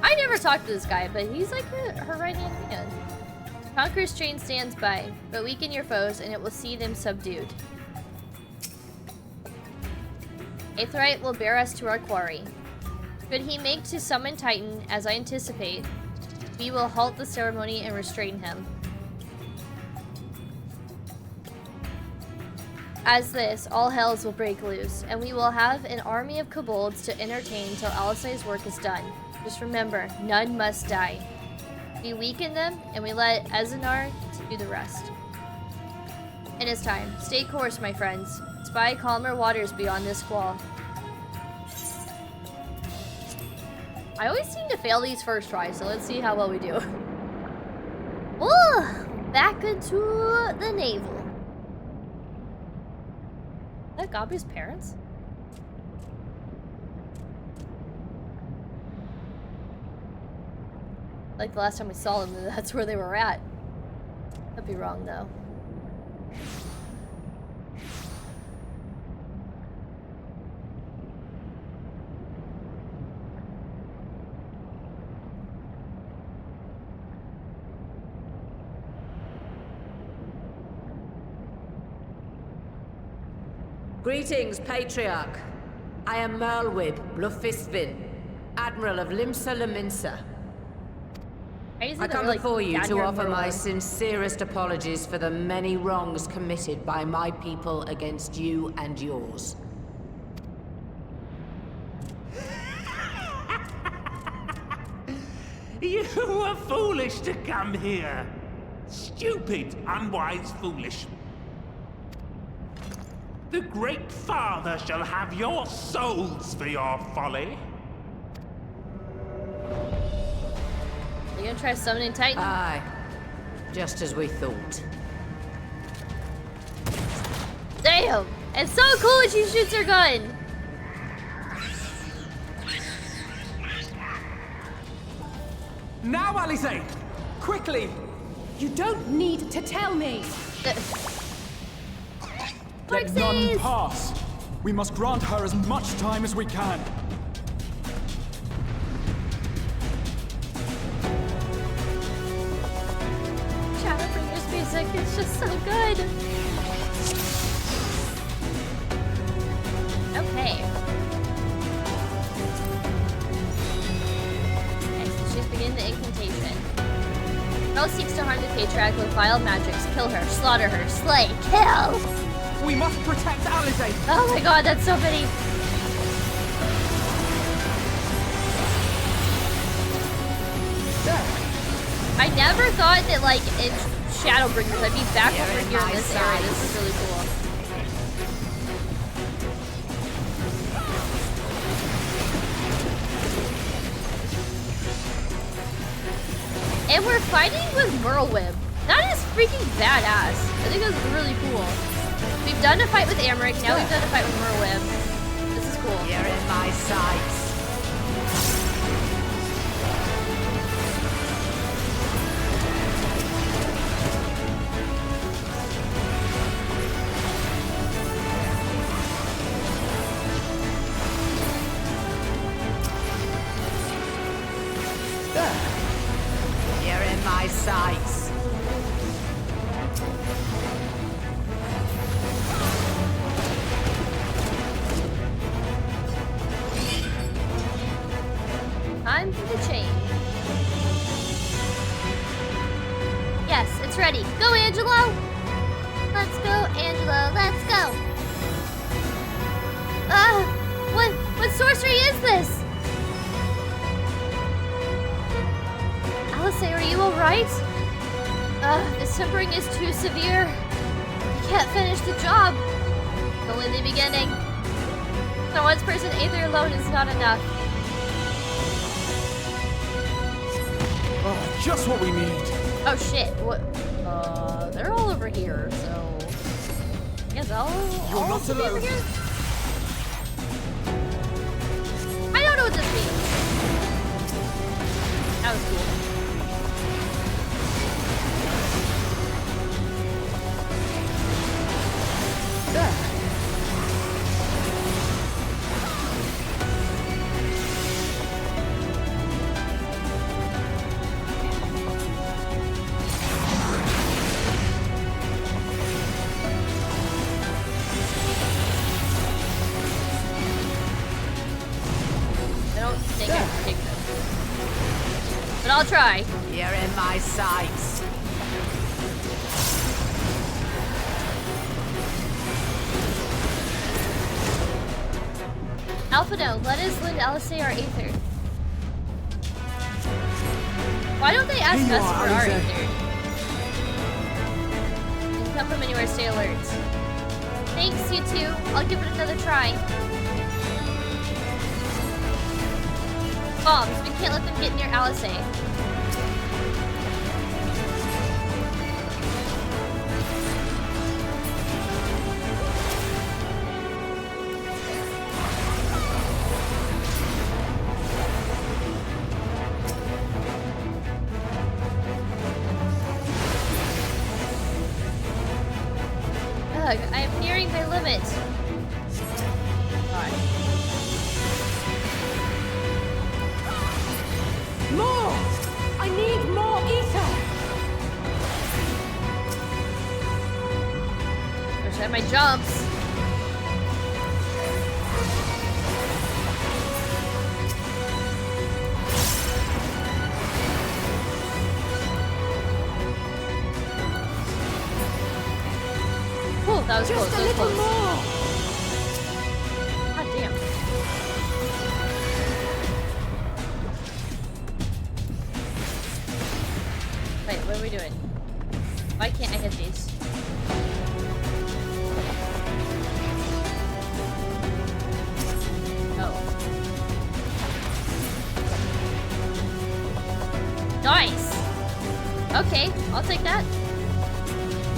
I never talked to this guy, but he's like her right-hand man. Conqueror's train stands by, but weaken your foes and it will see them subdued. Aetherite will bear us to our quarry. Should he make to summon Titan, as I anticipate, we will halt the ceremony and restrain him. As this, all hells will break loose, and we will have an army of kobolds to entertain till Alisai's work is done. Just remember, none must die. We weaken them, and we let Ezenar do the rest. It is time. Stay course, my friends. Spy calmer waters beyond this squall. I always seem to fail these first tries, so let's see how well we do. Ooh, back into the navel. Is that Gabu's parents? Like the last time we saw them, that's where they were at. Could be wrong though. Greetings, Patriarch. I am Merlwib Blufisvin, Admiral of Limsa Laminsa. I come before you to offer my sincerest apologies for the many wrongs committed by my people against you and yours. You were foolish to come here. Stupid, unwise, foolish. The Great Father shall have your souls for your folly. You gonna try summoning Titan? Aye. Just as we thought. Damn! It's so cool when she shoots her gun! Now, Alize! Quickly! You don't need to tell me. Let none pass. We must grant her as much time as we can. Shadowbringers music is just so good. Okay. She's beginning the incantation. Hell seeks to harm the Patriarch with vile magics. Kill her, slaughter her, slay, kill! We must protect Alize! Oh my god, that's so many. I never thought that, like, in Shadowbringers, I'd be back over here in this area. This is really cool. And we're fighting with Merlwib. That is freaking badass. I think that's really cool. We've done a fight with Amric, now we've done a fight with Merlwib. This is cool. You're in my sights. You're in my sights. Time for the chain. Yes, it's ready. Go, Angelo! Let's go, Angelo. Let's go! What sorcery is this? Alice, are you alright? This tempering is too severe. You can't finish the job. It's only the beginning. The one person Aether alone is not enough. Oh, just what we need. Oh shit, what? They're all over here, so... I guess I'll You're not be over alone. here? I don't know what this means. That was cool. I don't think I can take them. But I'll try. You're in my sights. Alphino, let us lend Alice our Aether. Why don't they ask Here you us are, for our Alice. Aether? You can come from anywhere, stay alert. Thanks, you two. I'll give it another try. Bombs, we can't let them get near Alice. Ugh, I am nearing my limit. God. More! I need more ether! Wish I had my jumps. That was Just close. a That was little close. more. God damn. Wait, what are we doing? Why can't I hit these? Oh. Nice! Okay, I'll take that.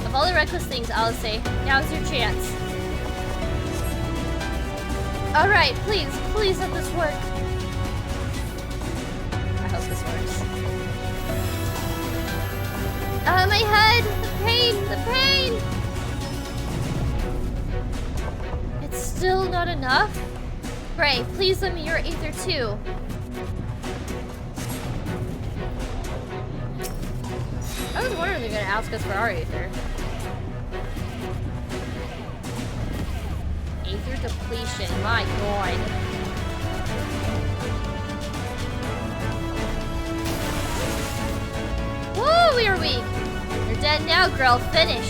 Of all the reckless things, I'll say, now's your chance. Alright, please, please let this work. I hope this works. My head! The pain! The pain! It's still not enough? Gray, please let me your Aether too. I was wondering if they're gonna ask us for our Aether. Aether depletion, my god. Woo, we are weak. You're dead now, girl. Finish.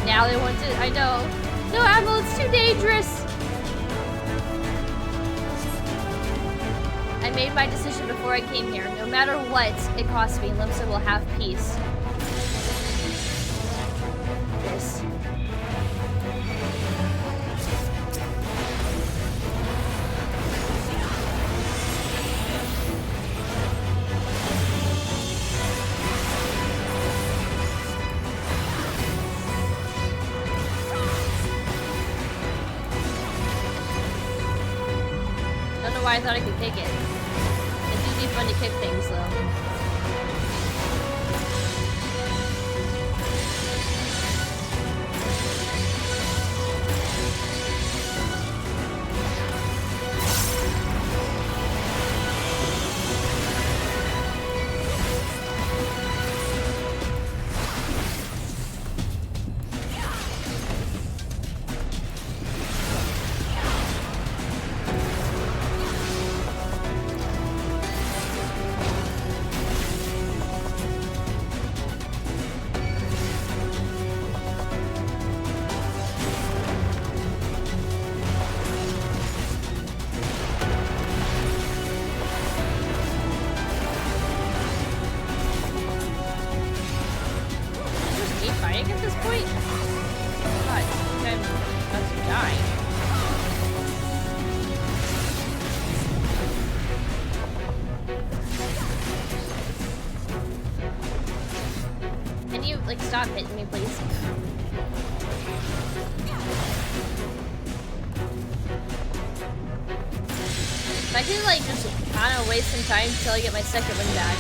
Now they want to. I know. No ammo, it's too dangerous. I made my decision before I came here. No matter what it costs me, Limsa will have peace. This. Don't know why I thought I could kick it. It do be fun to kick things though. Fighting at this point? God, I think I'm about to die. Can you, like, stop hitting me, please? If I can, like, just kind of waste some time until I get my second win back.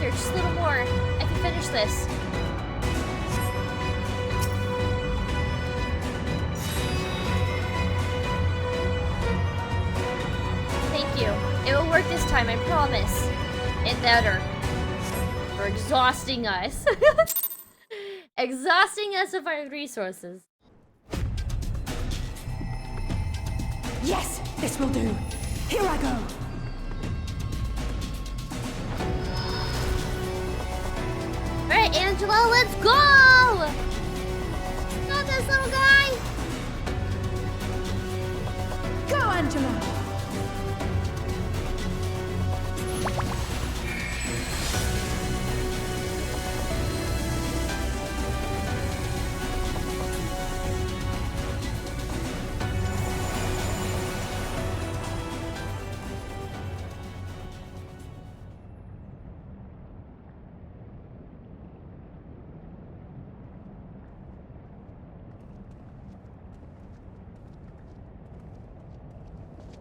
Just a little more. I can finish this. Thank you. It will work this time, I promise. It better. For exhausting us. Exhausting us of our resources. Yes, this will do. Here I go. Alright, Angela, let's go! Got this little guy! Go, Angela!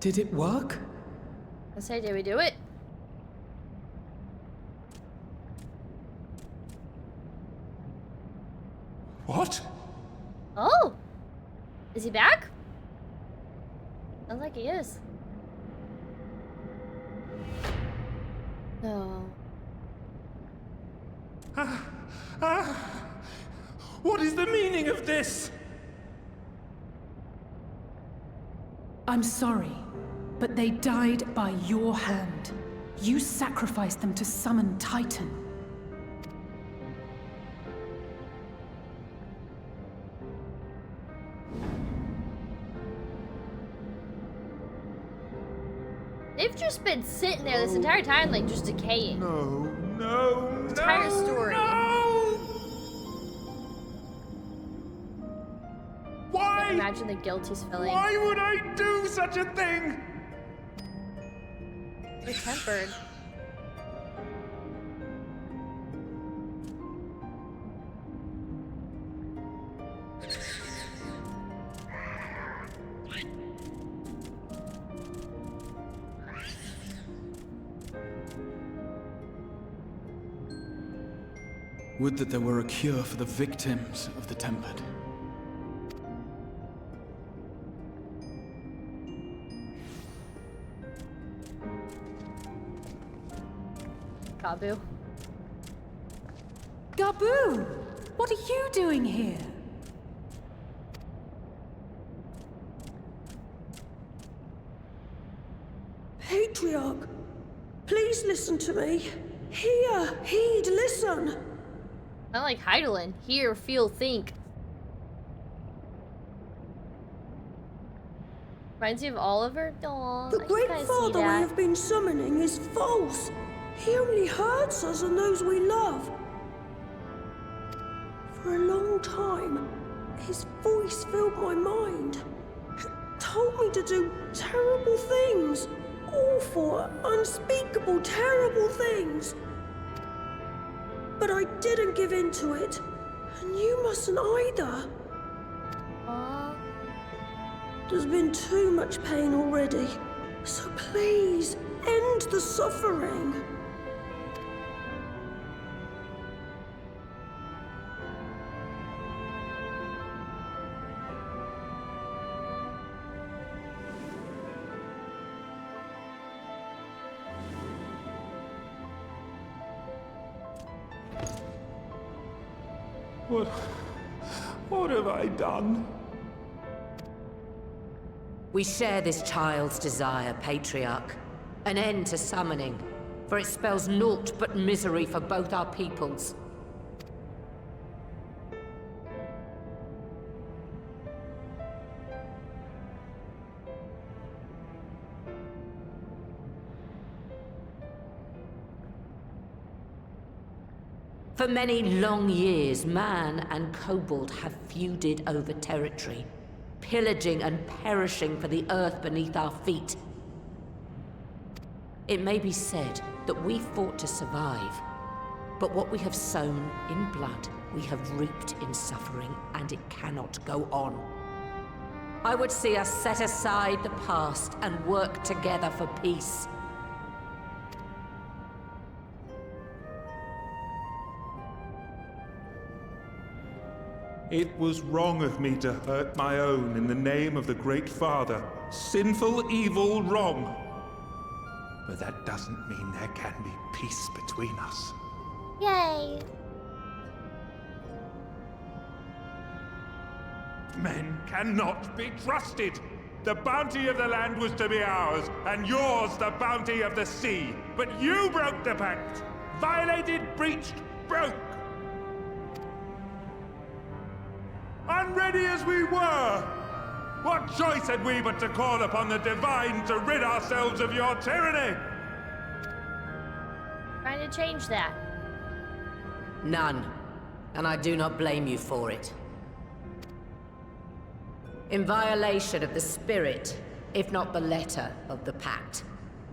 Did it work? I say, did we do it? What? Oh! Is he back? Sounds like he is. No. What is the meaning of this? I'm sorry, but they died by your hand. You sacrificed them to summon Titan. They've just been sitting there this entire time, like, just decaying. No, no, Entire no, story. No! Why? Imagine the guilt he's feeling. Why would I do such a thing? They're tempered. Would that there were a cure for the victims of the Tempered. Gabu. Gabu! What are you doing here? Patriarch, please listen to me. Hear, heed, listen. Not like Heidelin. Hear, feel, think. Reminds you of Oliver? Aww, The I can great kinda see father we that. have been summoning is false. He only hurts us and those we love. For a long time, his voice filled my mind. It told me to do terrible things. Awful, unspeakable, terrible things. But I didn't give in to it. And you mustn't either. Aww. There's been too much pain already. So please, end the suffering. What have I done? We share this child's desire, Patriarch. An end to summoning, for it spells naught but misery for both our peoples. For many long years, man and kobold have feuded over territory, pillaging and perishing for the earth beneath our feet. It may be said that we fought to survive, but what we have sown in blood, we have reaped in suffering, and it cannot go on. I would see us set aside the past and work together for peace. It was wrong of me to hurt my own in the name of the Great Father. Sinful, evil, wrong. But that doesn't mean there can be peace between us. Yay! Men cannot be trusted. The bounty of the land was to be ours, and yours the bounty of the sea. But you broke the pact. Violated, breached, broke. Unready as we were, what choice had we but to call upon the Divine to rid ourselves of your tyranny? Trying to change that. None, and I do not blame you for it. In violation of the spirit, if not the letter, of the pact,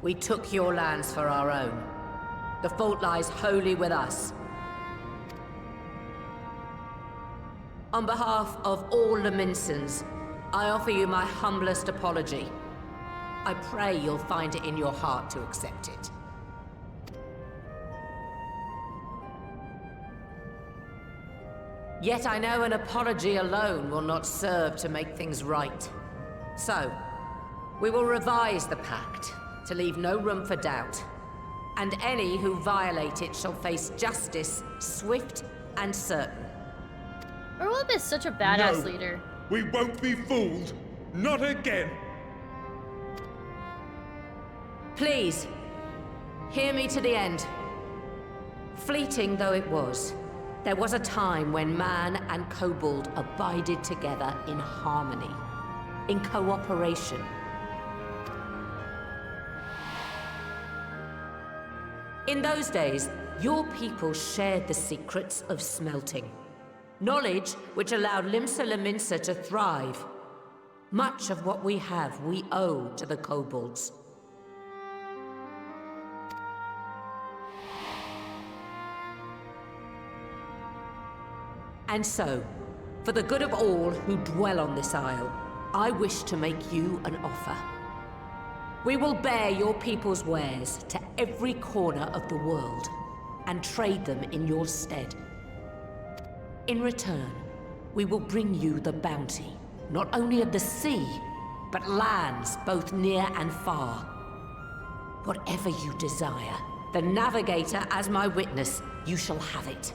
we took your lands for our own. The fault lies wholly with us. On behalf of all the Minsons, I offer you my humblest apology. I pray you'll find it in your heart to accept it. Yet I know an apology alone will not serve to make things right. So, we will revise the pact to leave no room for doubt. And any who violate it shall face justice, swift and certain. Merweb is such a badass No. leader. We won't be fooled. Not again. Please, hear me to the end. Fleeting though it was, there was a time when man and kobold abided together in harmony, in cooperation. In those days, your people shared the secrets of smelting. Knowledge which allowed Limsa Lominsa to thrive. Much of what we have, we owe to the kobolds. And so, for the good of all who dwell on this isle, I wish to make you an offer. We will bear your people's wares to every corner of the world, and trade them in your stead. In return, we will bring you the bounty, not only of the sea, but lands both near and far. Whatever you desire, the Navigator as my witness, you shall have it.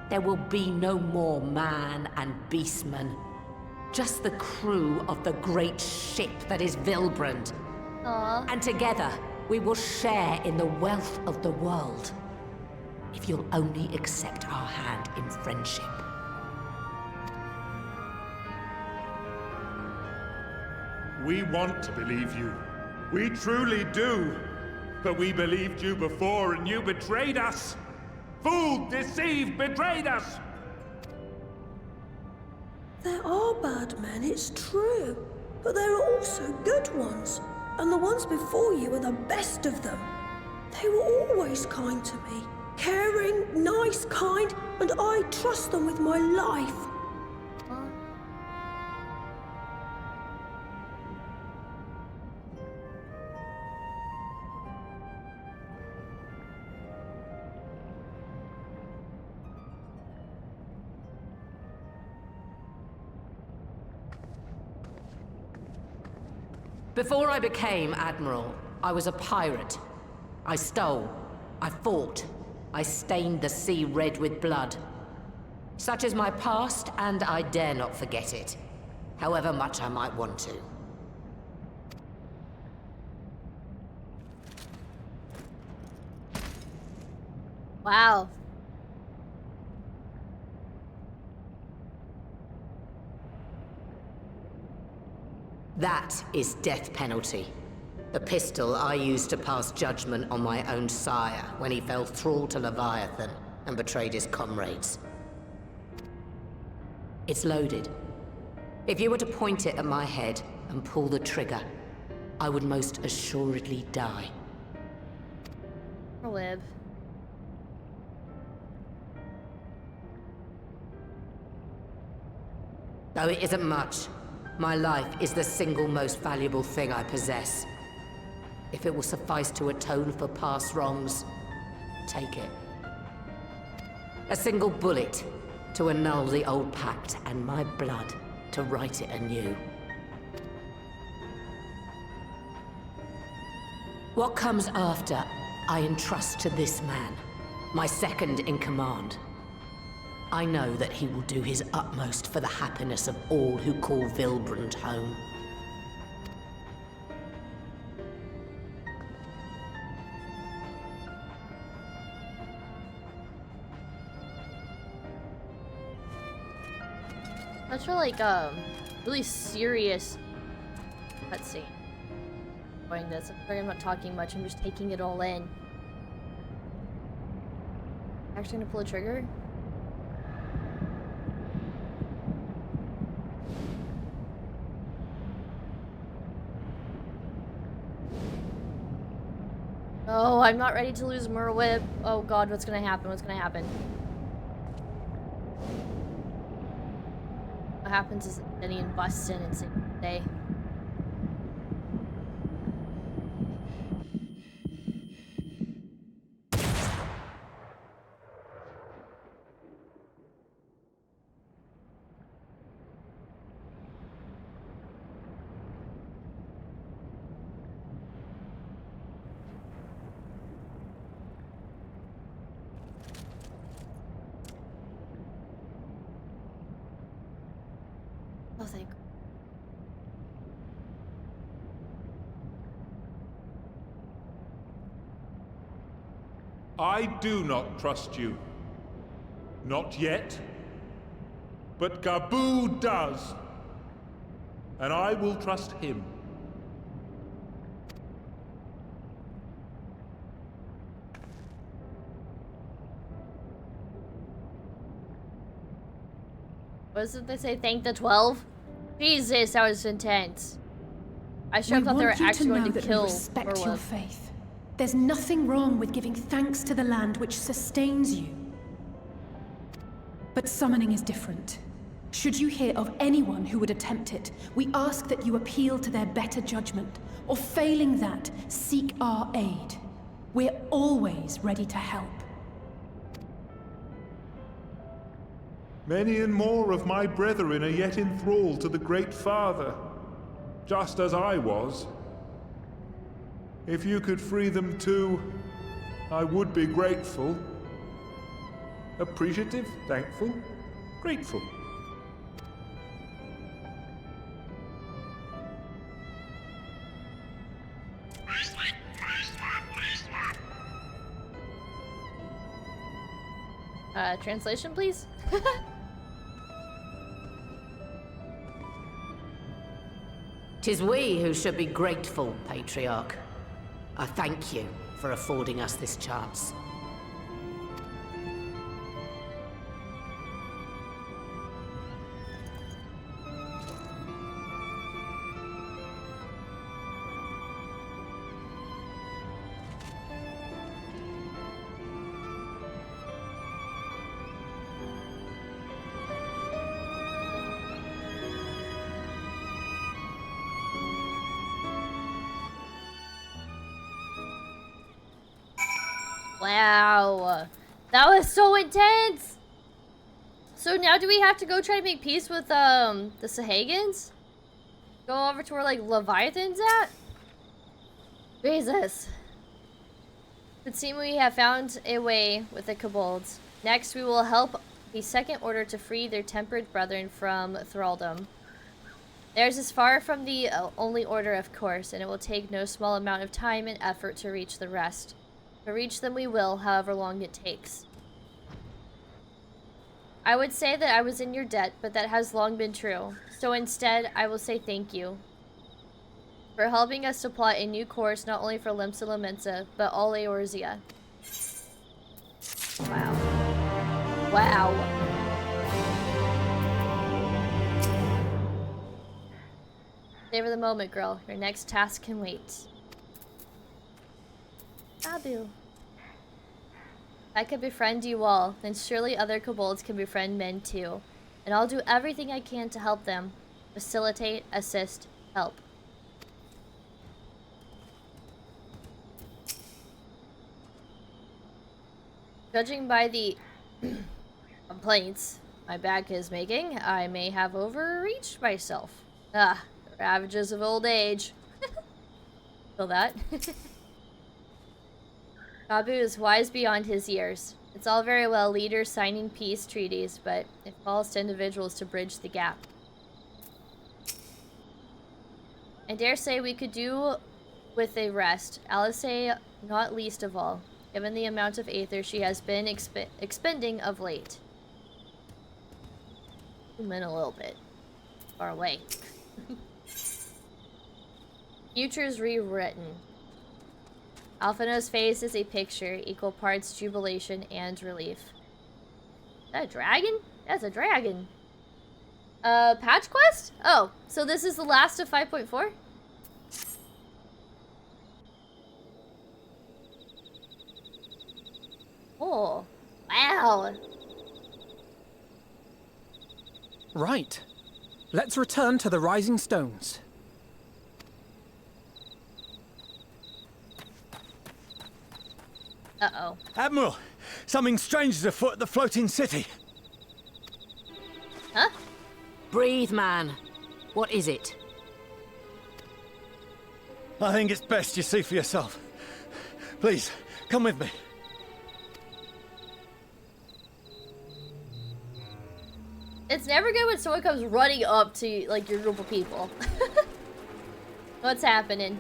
There will be no more man and beastman, just the crew of the great ship that is Vilbrand. Aww. And together, we will share in the wealth of the world. If you'll only accept our hand in friendship. We want to believe you. We truly do. But we believed you before and you betrayed us. Fooled, deceived, betrayed us. There are bad men, it's true. But there are also good ones. And the ones before you are the best of them. They were always kind to me. Caring, nice, kind, and I trust them with my life. Before I became Admiral, I was a pirate. I stole, I fought, I stained the sea red with blood. Such is my past, and I dare not forget it, however much I might want to. Wow. That is death penalty. The pistol I used to pass judgment on my own sire when he fell thrall to Leviathan and betrayed his comrades. It's loaded. If you were to point it at my head and pull the trigger, I would most assuredly die. Merweb. Though it isn't much, my life is the single most valuable thing I possess. If it will suffice to atone for past wrongs, take it. A single bullet to annul the old pact, and my blood to write it anew. What comes after, I entrust to this man, my second in command. I know that he will do his utmost for the happiness of all who call Vilbrand home. That's really serious cutscene. Enjoying this. I'm not talking much, I'm just taking it all in. Actually gonna pull a trigger? Oh, I'm not ready to lose Merweb. Oh god, what's gonna happen? What's gonna happen? What happens is Denny and busts in and saves the day. I do not trust you. Not yet. But Gaboo does. And I will trust him. What did they say? Thank the 12? Jesus, that was intense. I sure We thought they were want you actually to know going to that kill we respect your Merwolf. faith. There's nothing wrong with giving thanks to the land which sustains you. But summoning is different. Should you hear of anyone who would attempt it, we ask that you appeal to their better judgment, or failing that, seek our aid. We're always ready to help. Many and more of my brethren are yet enthralled to the Great Father, just as I was. If you could free them too, I would be grateful. Appreciative, thankful, grateful. Translation, please? 'Tis we who should be grateful, Patriarch. I thank you for affording us this chance. Wow. That was so intense! So now do we have to go try to make peace with, the Sahagins? Go over to where, like, Leviathan's at? Jesus. It seems we have found a way with the kobolds. Next, we will help the Second Order to free their tempered brethren from thraldom. Theirs is far from the only order, of course, and it will take no small amount of time and effort to reach the rest. But reach them we will, however long it takes. I would say that I was in your debt, but that has long been true. So instead, I will say thank you for helping us to plot a new course not only for Limsa Lamensa, but all Eorzea. Wow. Wow. Savor the moment, girl. Your next task can wait. Abu. If I could befriend you all, then surely other kobolds can befriend men too. And I'll do everything I can to help them. Facilitate, assist, help. Judging by the complaints my back is making, I may have overreached myself. Ah, the ravages of old age. Feel that? Abu is wise beyond his years. It's all very well leaders signing peace treaties, but it falls to individuals to bridge the gap. I dare say we could do with a rest, Alice not least of all, given the amount of aether she has been expending of late. Zoom in a little bit. Far away. Future's Rewritten. Alphina's face is a picture, equal parts jubilation and relief. Is that a dragon? That's a dragon. Patch quest? Oh, so this is the last of 5.4? Oh, wow. Right. Let's return to the Rising Stones. Uh-oh. Admiral, something strange is afoot at the floating city. Huh? Breathe, man. What is it? I think it's best you see for yourself. Please, come with me. It's never good when someone comes running up to, like, your group of people. What's happening?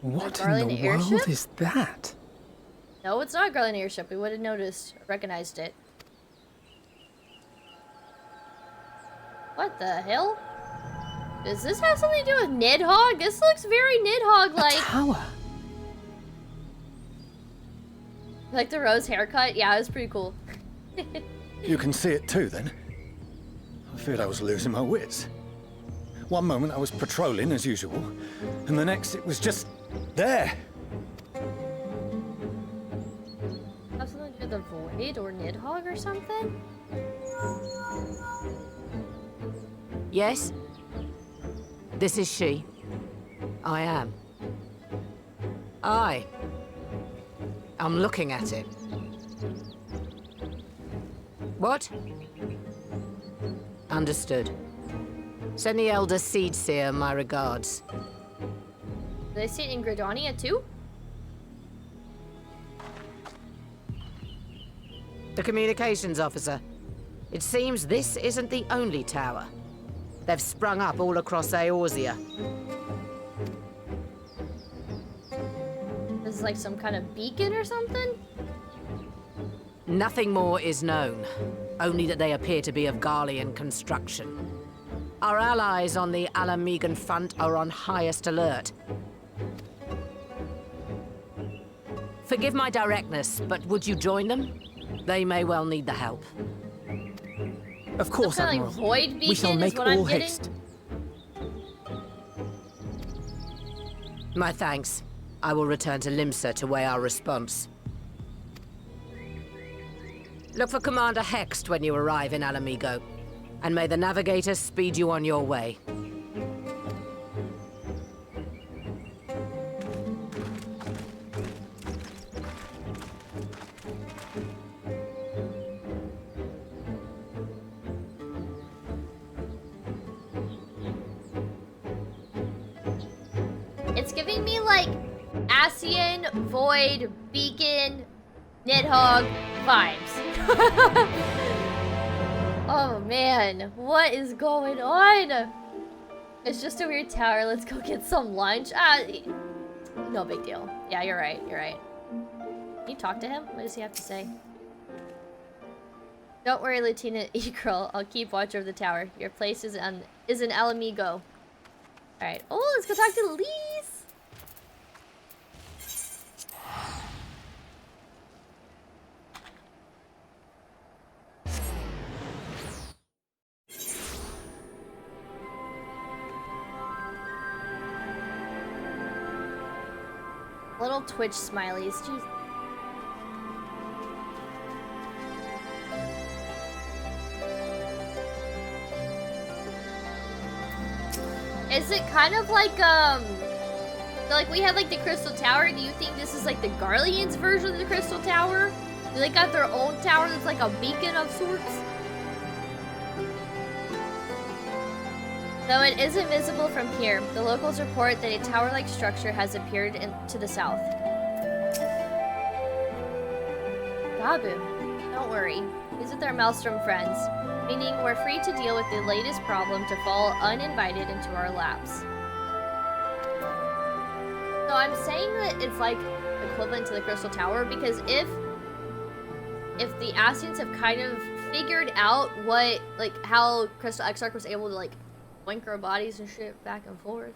What in Garland the airship? world is that? No, it's not a Garland airship. We would have noticed, recognized it. What the hell? Does this have something to do with Nidhogg? This looks very Nidhogg-like. A tower. Like the Rose haircut? Yeah, it was pretty cool. You can see it too, then? I feared I was losing my wits. One moment I was patrolling as usual, and the next it was just there. Have something to do with the Void or Nidhogg or something? Yes? This is she. I am. I'm looking at it. What? Understood. Send the Elder Seedseer my regards. Do they see it in Gridania too? The communications officer. It seems this isn't the only tower. They've sprung up all across Eorzea. This is like some kind of beacon or something? Nothing more is known, only that they appear to be of Garlean construction. Our allies on the Alamegan front are on highest alert. Forgive my directness, but would you join them? They may well need the help. Of course, Some kind of, Admiral. like, void We shall beacon make is what I'm all getting? haste. My thanks. I will return to Limsa to weigh our response. Look for Commander Hext when you arrive in Alamigo, and may the Navigator speed you on your way. It's giving me like Ascian, Void, Beacon, Nidhogg vibes. Oh man, what is going on? It's just a weird tower. Let's go get some lunch. No big deal. Yeah, you're right. You're right. Can you talk to him? What does he have to say? Don't worry, Lieutenant E-Girl. I'll keep watch over the tower. Your place is in Alamigo. Alright. Oh, let's go talk to Lise. Little Twitch smileys. Jeez. Is it kind of like, like we had like the Crystal Tower? Do you think this is like the Garleans version of the Crystal Tower? Do they got their own tower that's like a beacon of sorts? Though it isn't visible from here, the locals report that a tower-like structure has appeared to the south. Babu, don't worry. These are our Maelstrom friends, meaning we're free to deal with the latest problem to fall uninvited into our laps. So I'm saying that it's like equivalent to the Crystal Tower because if the Ascians have kind of figured out what, like, how Crystal Exarch was able to, like, blink our bodies and shit back and forth.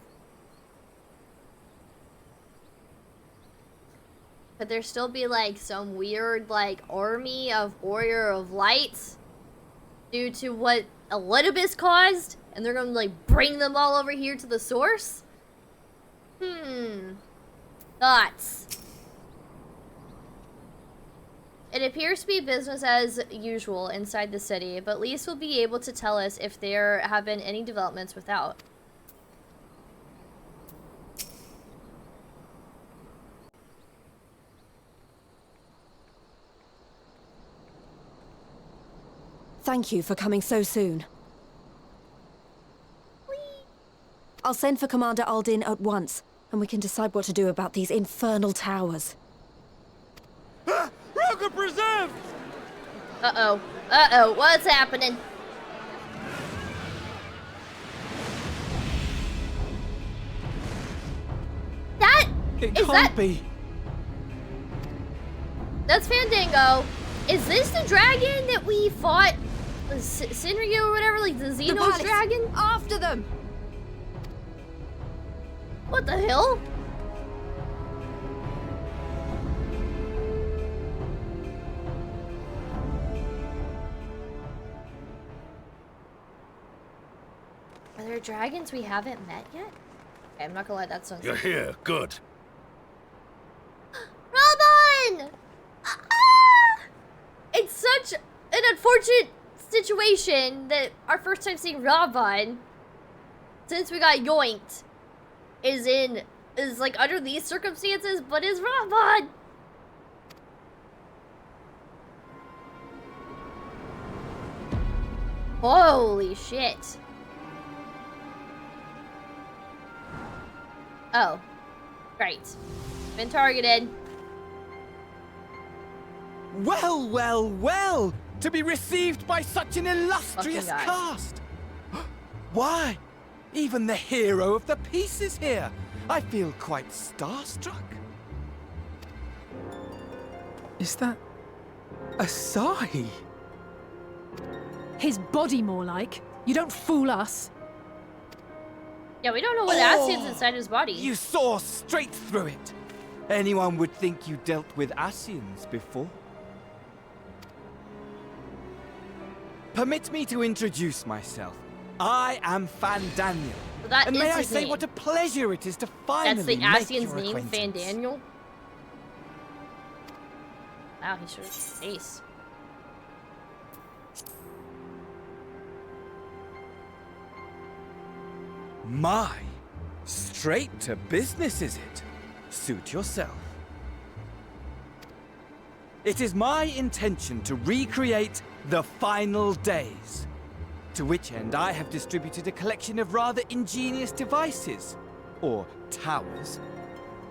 Could there still be like some weird like army of Warrior of Lights due to what Elidibus caused? And they're gonna like bring them all over here to the source? Thoughts? It appears to be business as usual inside the city, but Lise will be able to tell us if there have been any developments without. Thank you for coming so soon. Whee! I'll send for Commander Aldin at once, and we can decide what to do about these infernal towers. Rocket preserved! Uh-oh. Uh-oh. What's happening? It Is can't that- be. That's Fandango. Is this the dragon that we fought? Sinryu or whatever, like the Xenos palace. dragon? After them! What the hell? Are there dragons we haven't met yet? Okay, I'm not gonna let that sound. You're here. Good. Robin! Ah! It's such an unfortunate situation that our first time seeing Robin, since we got yoinked, is like under these circumstances, but is Robin. Holy shit. Oh. Great. Been targeted. Well, well, well! To be received by such an illustrious Fucking guy. cast! Why? Even the hero of the piece is here! I feel quite starstruck. Is that Asahi? His body, more like. You don't fool us. Yeah, we don't know what acid's inside his body. You saw straight through it! Anyone would think you dealt with Asians before. Permit me to introduce myself. I am Fandaniel. So that and is may I his say name. what a pleasure it is to finally That's the make Asian's your name, acquaintance. Fandaniel. Wow, he showed his face. My, straight to business is it? Suit yourself. It is my intention to recreate the final days. To which end I have distributed a collection of rather ingenious devices, or towers,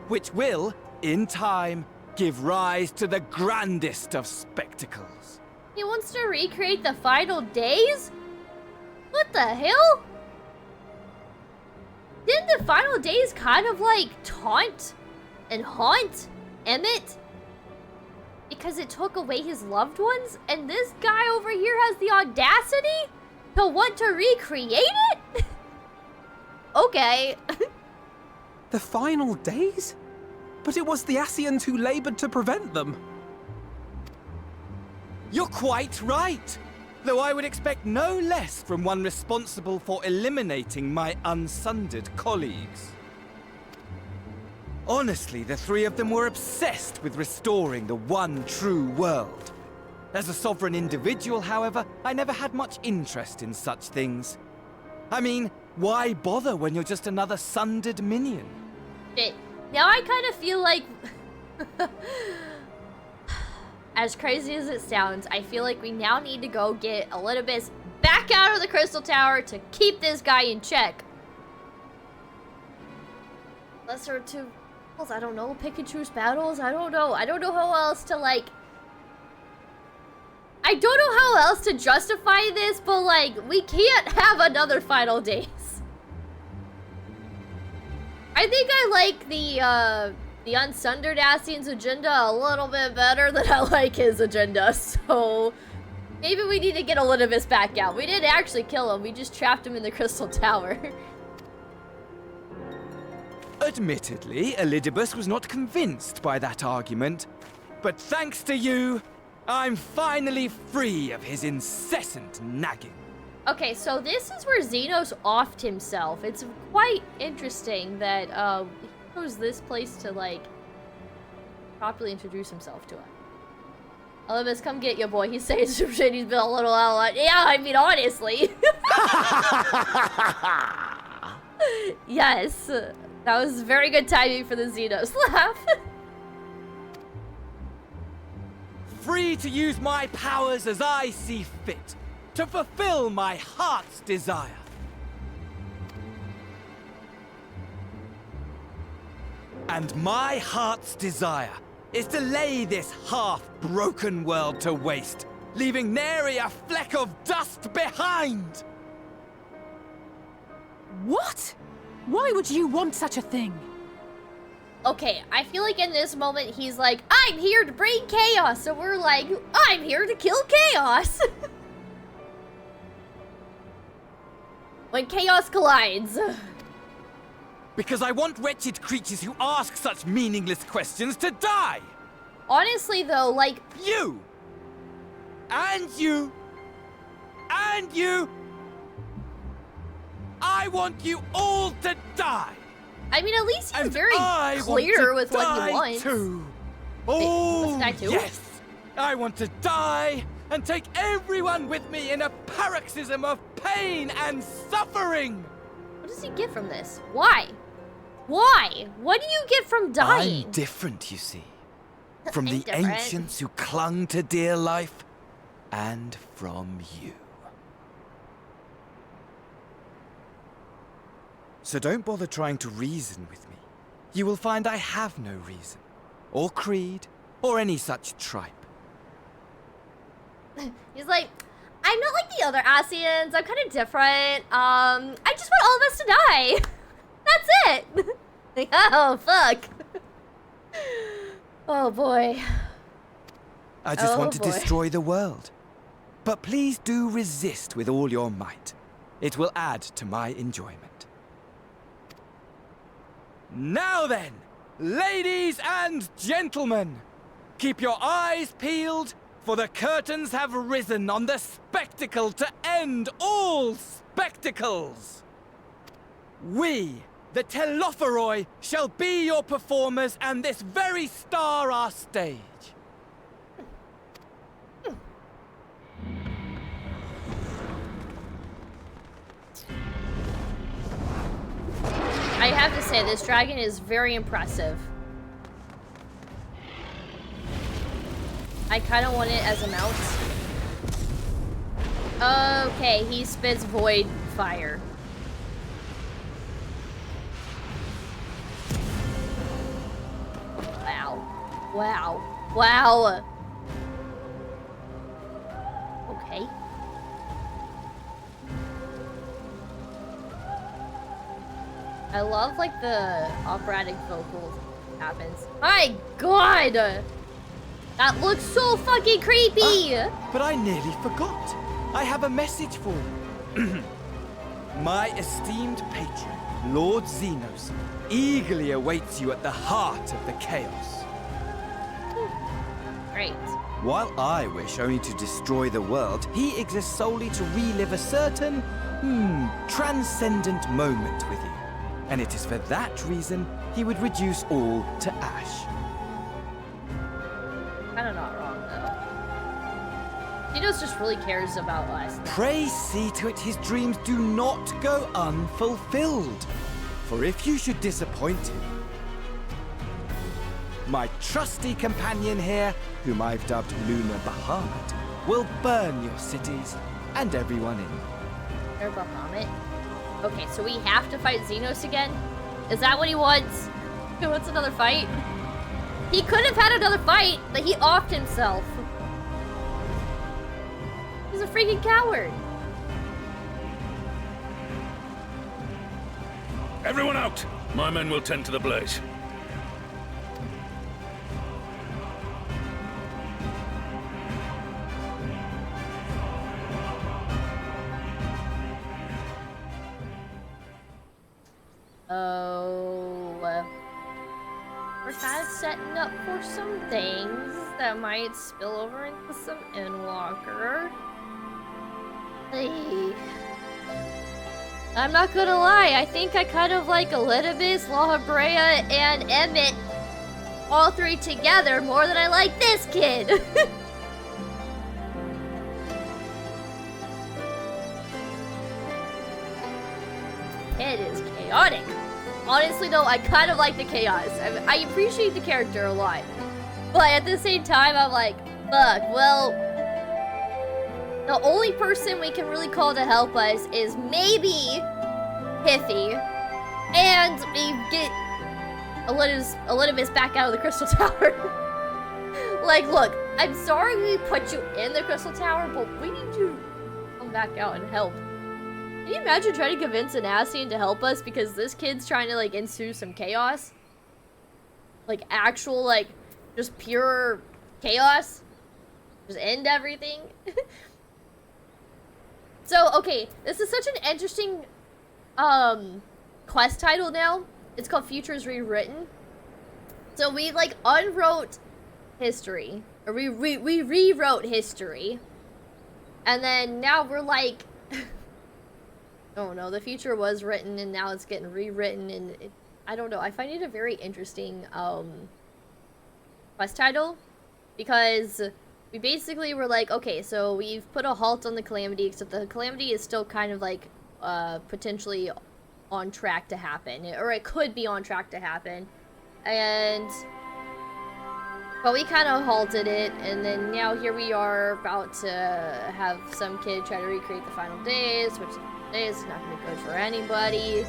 which will, in time, give rise to the grandest of spectacles. He wants to recreate the final days? What the hell? Didn't the final days kind of like taunt and haunt Emmett? Because it took away his loved ones? And this guy over here has the audacity to want to recreate it? Okay. The final days? But it was the Asians who labored to prevent them. You're quite right. Though I would expect no less from one responsible for eliminating my unsundered colleagues. Honestly, the three of them were obsessed with restoring the one true world. As a sovereign individual, however, I never had much interest in such things. I mean, why bother when you're just another sundered minion? Shit. Now I kind of feel like... As crazy as it sounds, I feel like we now need to go get Elidibus back out of the Crystal Tower to keep this guy in check. Lesser of two... I don't know. Pick and choose battles? I don't know. I don't know how else to, like... I don't know how else to justify this, but, like, we can't have another Final Days. I think I like the Unsundered Asian's agenda a little bit better than I like his agenda, so... Maybe we need to get Elidibus back out. We didn't actually kill him, we just trapped him in the Crystal Tower. Admittedly, Elidibus was not convinced by that argument, but thanks to you, I'm finally free of his incessant nagging. Okay, so this is where Xenos offed himself. It's quite interesting that he chose this place to, like, properly introduce himself to us. Elidibus, come get you, boy. He's saying some shit. He's been a little out. Yeah, I mean, honestly. Yes. That was very good timing for the Xenos laugh. Free to use my powers as I see fit, to fulfill my heart's desire. And my heart's desire is to lay this half-broken world to waste, leaving nary a fleck of dust behind! What? Why would you want such a thing? Okay, I feel like in this moment he's like, I'm here to bring chaos. So we're like, I'm here to kill chaos. When chaos collides. Because I want wretched creatures who ask such meaningless questions to die! Honestly though, like... You! And you! And you! I want you all to die! I mean, at least he's and very clear with what he wants. Too. Oh, too? Yes! I want to die and take everyone with me in a paroxysm of pain and suffering! What does he get from this? Why? Why? What do you get from dying? I'm different, you see. From the different. ancients who clung to dear life, and from you. So don't bother trying to reason with me. You will find I have no reason, or creed, or any such tripe. He's like, I'm not like the other Asians. I'm kind of different. I just want all of us to die. That's it. Like, oh, fuck. Oh, boy. I just want to destroy the world. But please do resist with all your might. It will add to my enjoyment. Now then, ladies and gentlemen, keep your eyes peeled, for the curtains have risen on the spectacle to end all spectacles. We, the Telophoroi, shall be your performers, and this very star our stage. I have to say, this dragon is very impressive. I kind of want it as a mount. Okay, he spits void fire. Wow. Wow. Wow. Okay. I love, like, the operatic vocals happens. My god! That looks so fucking creepy! But I nearly forgot. I have a message for you. My esteemed patron, Lord Xenos, eagerly awaits you at the heart of the chaos. Great. While I wish only to destroy the world, he exists solely to relive a certain, transcendent moment with you. And it is for that reason he would reduce all to ash. Kinda not wrong, though. Xenos just really cares about us. Pray see to it his dreams do not go unfulfilled. For if you should disappoint him, my trusty companion here, whom I've dubbed Lunar Bahamut, will burn your cities and everyone in them. Lunar Bahamut? Okay, so we have to fight Xenos again? Is that what he wants? He wants another fight? He could have had another fight, but he offed himself. He's a freaking coward. Everyone out! My men will tend to the blaze. We're kind of setting up for some things that might spill over into some Endwalker. Hey. I'm not gonna lie, I think I kind of like Elidibus, Lahabrea, and Emmett all three together more than I like this kid. It is chaotic. Honestly though, I kind of like the chaos. I appreciate the character a lot. But at the same time, I'm like, fuck, well, the only person we can really call to help us is maybe Pithy. And we get Elidibus back out of the Crystal Tower. Like, look, I'm sorry we put you in the Crystal Tower, but we need you to come back out and help. Can you imagine trying to convince an Asian to help us because this kid's trying to, like, ensue some chaos? Like, actual, like, just pure chaos. Just end everything. So, okay, this is such an interesting, quest title now. It's called Futures Rewritten. So we, like, unwrote history. Or we rewrote history. And then now we're like... oh no, the future was written and now it's getting rewritten and... I don't know, I find it a very interesting, quest title. Because we basically were like, okay, so we've put a halt on the Calamity, except the Calamity is still kind of like, potentially on track to happen. Or it could be on track to happen. And... but we kind of halted it, and then now here we are about to have some kid try to recreate the final days, which is not going to be good for anybody.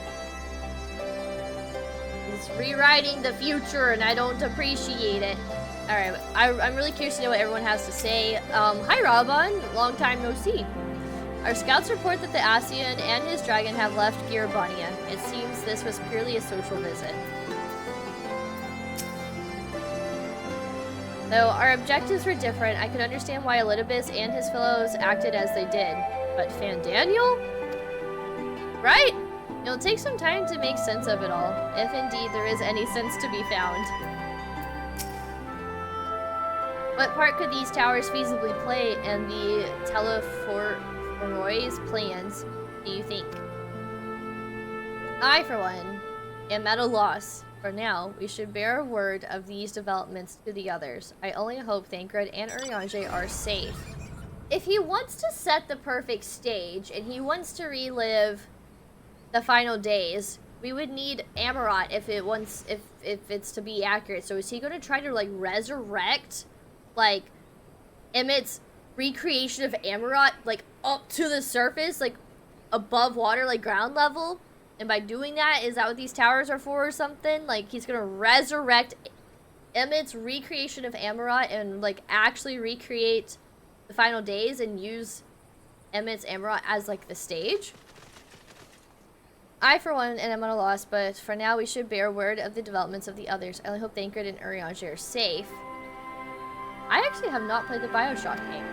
He's rewriting the future, and I don't appreciate it. Alright, I'm really curious to know what everyone has to say. Hi Raban, long time no see. Our scouts report that the Asian and his dragon have left Girabania. It seems this was purely a social visit. Though our objectives were different, I could understand why Elidibus and his fellows acted as they did. But Fandaniel? Right? It'll take some time to make sense of it all, if indeed there is any sense to be found. What part could these towers feasibly play in the Telephoroi's plans, do you think? I, for one, am at a loss. For now, we should bear word of these developments to the others. I only hope Thancred and Urianger are safe. If he wants to set the perfect stage, and he wants to relive the final days, we would need Amarot if it's to be accurate. So is he going to try to, like, resurrect, like, Emmett's recreation of Amarot, like, up to the surface, like, above water, like, ground level? And by doing that, is that what these towers are for or something? Like, he's gonna resurrect Emmett's recreation of Amarot and, like, actually recreate the final days and use Emmett's Amarot as, like, the stage? I, for one, am at a loss, but for now we should bear word of the developments of the others. I only hope Thancred and Urianger are safe. I actually have not played the Bioshock game.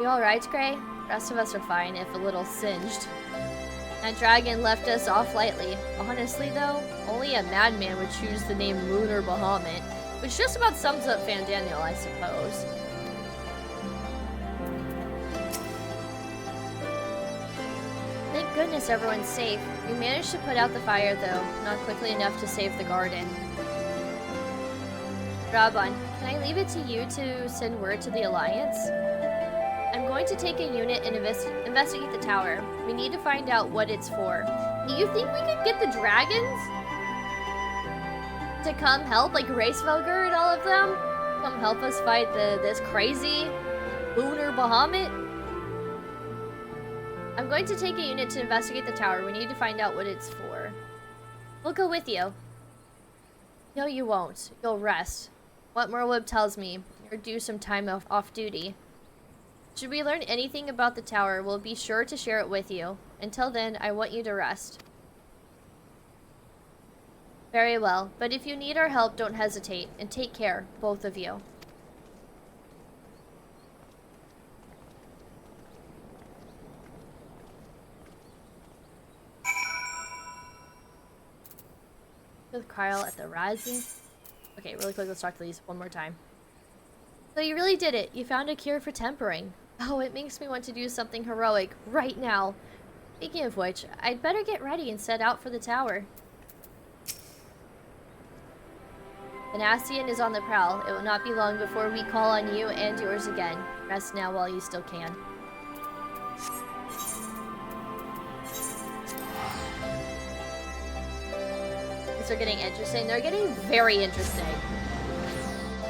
You alright, Gray? The rest of us are fine, if a little singed. That dragon left us off lightly. Honestly, though, only a madman would choose the name Lunar Bahamut, which just about sums up Fandaniel, I suppose. Thank goodness everyone's safe. We managed to put out the fire, though, not quickly enough to save the garden. Raban, can I leave it to you to send word to the Alliance? I'm going to take a unit and investigate the tower. We need to find out what it's for. Do you think we could get the dragons to come help, like Racevelger and all of them? Come help us fight this crazy Lunar Bahamut? I'm going to take a unit to investigate the tower. We need to find out what it's for. We'll go with you. No, you won't. You'll rest. What Merwib tells me, you're due some time off duty. Should we learn anything about the tower, we'll be sure to share it with you. Until then, I want you to rest. Very well, but if you need our help, don't hesitate, and take care, both of you. With Kyle at the Rising. Okay, really quick, let's talk to these one more time. So you really did it. You found a cure for tempering. Oh, it makes me want to do something heroic right now. Speaking of which, I'd better get ready and set out for the tower. The Nastian is on the prowl. It will not be long before we call on you and yours again. Rest now while you still can. These are getting interesting. They're getting very interesting.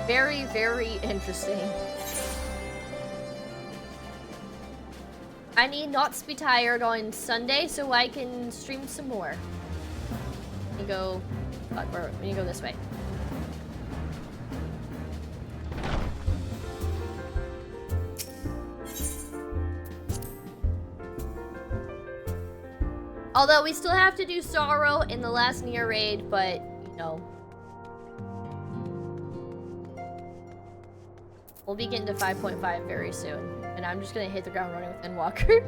Very, very interesting. I need not to be tired on Sunday so I can stream some more. We go... God, we need to go this way. Although we still have to do Sorrow in the last near raid, but, you know. We'll be getting to 5.5 very soon. And I'm just gonna hit the ground running with Endwalker.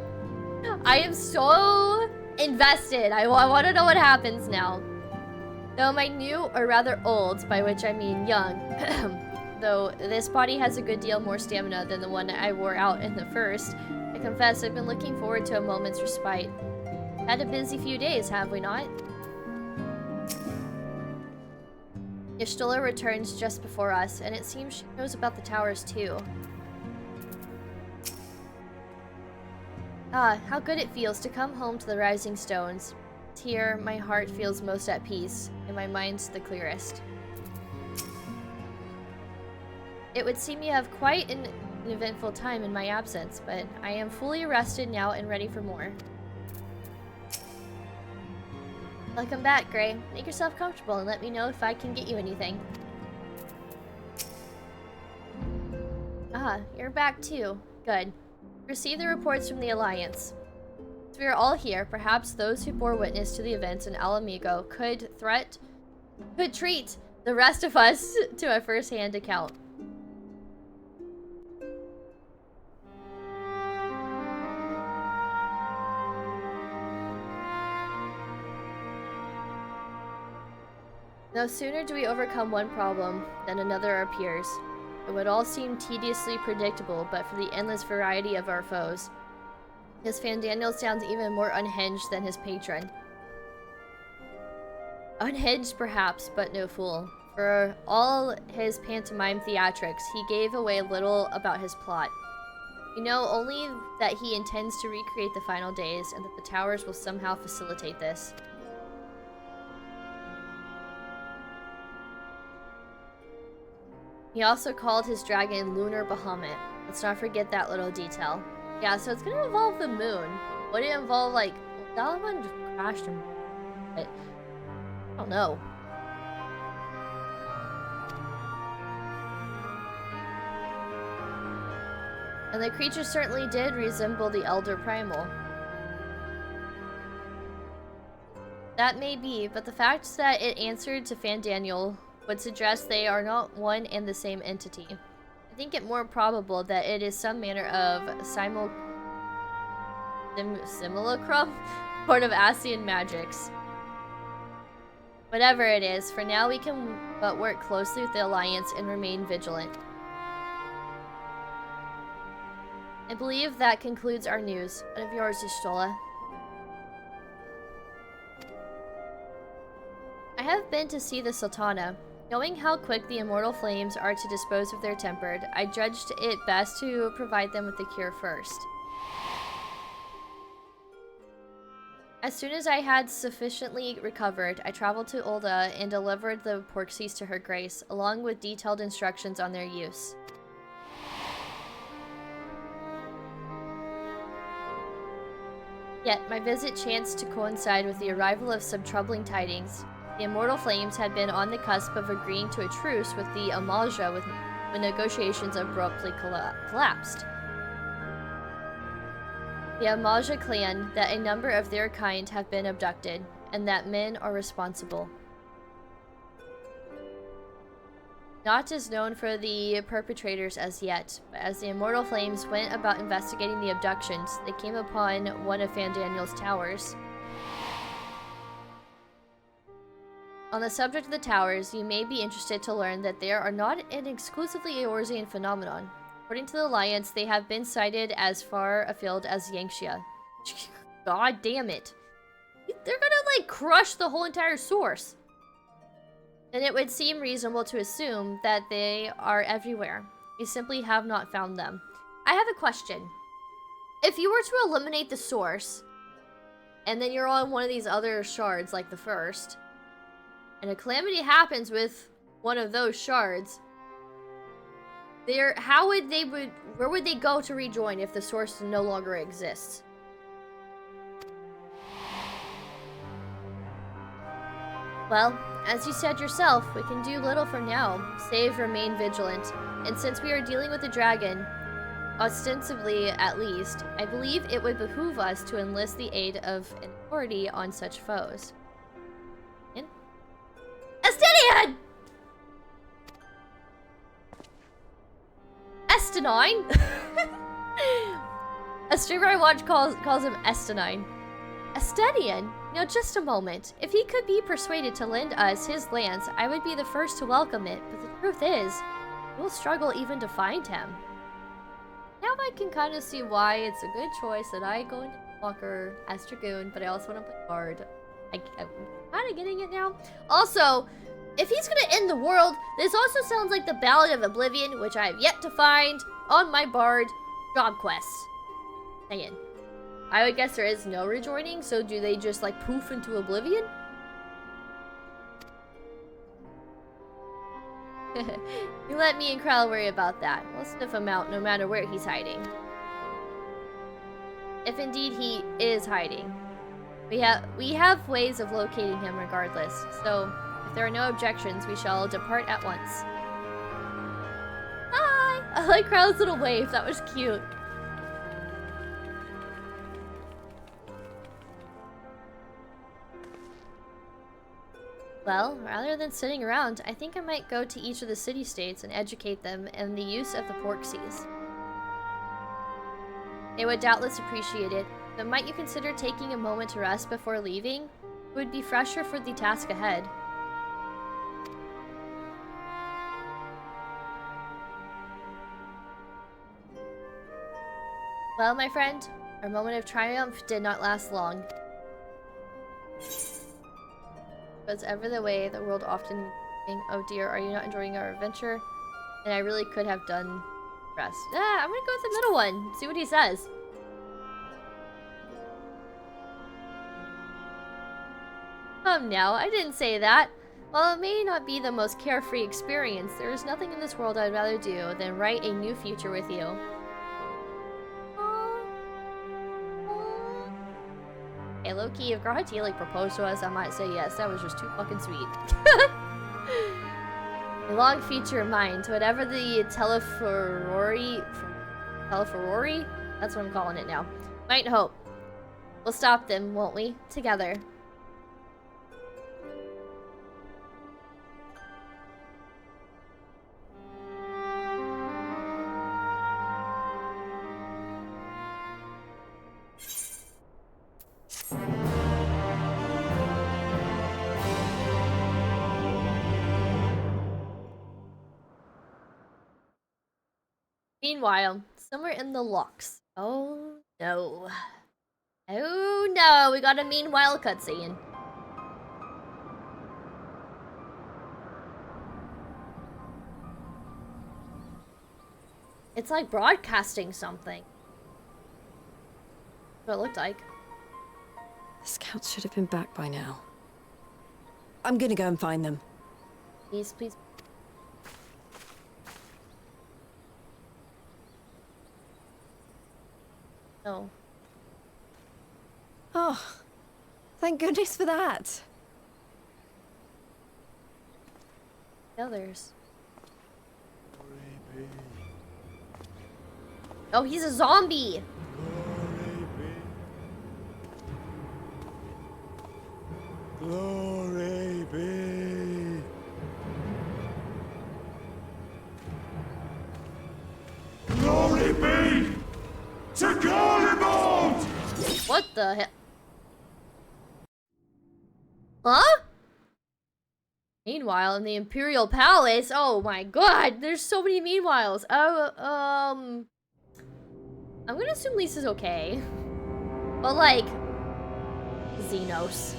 I am so invested. I want to know what happens now. Though my new, or rather old, by which I mean young, though this body has a good deal more stamina than the one I wore out in the first, I confess I've been looking forward to a moment's respite. Had a busy few days, have we not? Y'shtola returns just before us, and it seems she knows about the towers too. Ah, how good it feels to come home to the Rising Stones. Here, my heart feels most at peace, and my mind's the clearest. It would seem you have quite an eventful time in my absence, but I am fully rested now and ready for more. Welcome back, Gray. Make yourself comfortable and let me know if I can get you anything. Ah, you're back too. Good. Receive the reports from the Alliance. As we are all here, perhaps those who bore witness to the events in Alamigo could treat the rest of us to a first-hand account. No sooner do we overcome one problem than another appears. It would all seem tediously predictable but for the endless variety of our foes. His Fandaniel sounds even more unhinged than his patron. Unhinged perhaps, but no fool. For all his pantomime theatrics, he gave away little about his plot. We know only that he intends to recreate the final days and that the towers will somehow facilitate this. He also called his dragon Lunar Bahamut. Let's not forget that little detail. Yeah, so it's gonna involve the moon. Would it involve, like... Well, Dalaman just crashed him. But... I don't know. And the creature certainly did resemble the Elder Primal. That may be, but the fact that it answered to Fandaniel would suggest they are not one and the same entity. I think it more probable that it is some manner of simulacrum, part of Asian magics. Whatever it is, for now we can but work closely with the Alliance and remain vigilant. I believe that concludes our news. What of yours, Y'shtola? I have been to see the Sultana. Knowing how quick the immortal flames are to dispose of their tempered, I judged it best to provide them with the cure first. As soon as I had sufficiently recovered, I traveled to Ul'dah and delivered the porksies to her grace, along with detailed instructions on their use. Yet, my visit chanced to coincide with the arrival of some troubling tidings. The immortal flames had been on the cusp of agreeing to a truce with the Amalja when negotiations abruptly collapsed. The Amalja clan that a number of their kind have been abducted, and that men are responsible. Not is known for the perpetrators as yet, but as the immortal flames went about investigating the abductions, they came upon one of Fandaniel's towers. On the subject of the towers, you may be interested to learn that they are not an exclusively Eorzean phenomenon. According to the Alliance, they have been sighted as far afield as Yangxia. God damn it. They're gonna, like, crush the whole entire source. And it would seem reasonable to assume that they are everywhere. We simply have not found them. I have a question. If you were to eliminate the source, and then you're on one of these other shards, like the first, and a calamity happens with one of those shards, where would they go to rejoin if the source no longer exists? Well, as you said yourself, we can do little for now, save remain vigilant. And since we are dealing with a dragon, ostensibly at least, I believe it would behoove us to enlist the aid of an authority on such foes. Estinian! Estinine? A streamer I watch calls him Estinine. Estinian? Now just a moment. If he could be persuaded to lend us his lands, I would be the first to welcome it, but the truth is, we'll struggle even to find him. Now I can kind of see why it's a good choice that I go into Walker as Dragoon, but I also want to play Bard. I'm kind of getting it now. Also, if he's going to end the world, this also sounds like the Ballad of Oblivion, which I have yet to find on my Bard job quest. Hang I would guess there is no rejoining, so do they just like poof into oblivion? You let me and Krell worry about that. We'll sniff him out no matter where he's hiding. If indeed he is hiding. We have ways of locating him regardless, so if there are no objections, we shall depart at once. Hi! I like Krell's little wave, that was cute. Well, rather than sitting around, I think I might go to each of the city-states and educate them in the use of the Porksies. They would doubtless appreciate it, but might you consider taking a moment to rest before leaving? It would be fresher for the task ahead. Well, my friend, our moment of triumph did not last long. As ever the way, the world often think, oh dear, are you not enjoying our adventure? And I really could have done the rest. I'm gonna go with the middle one, see what he says. No, I didn't say that. While it may not be the most carefree experience, there is nothing in this world I'd rather do than write a new future with you. Hey, low-key, if Grahati like proposed to us, I might say yes. That was just too fucking sweet. A long future in mind, whatever the telephorori, that's what I'm calling it now, might hope. We'll stop them, won't we? Together. Meanwhile, somewhere in the locks. Oh no. Oh no, we got a meanwhile cutscene. It's like broadcasting something. That's what it looked like. The scouts should have been back by now. I'm gonna go and find them. Please, please. No. Oh, thank goodness for that. The others. Oh, he's a zombie. Glory be. Glory be to Garlemald! What the hell? Huh? Meanwhile, in the Imperial Palace, oh my god, there's so many meanwhiles. I'm gonna assume Lisa's okay. But like, Xenos.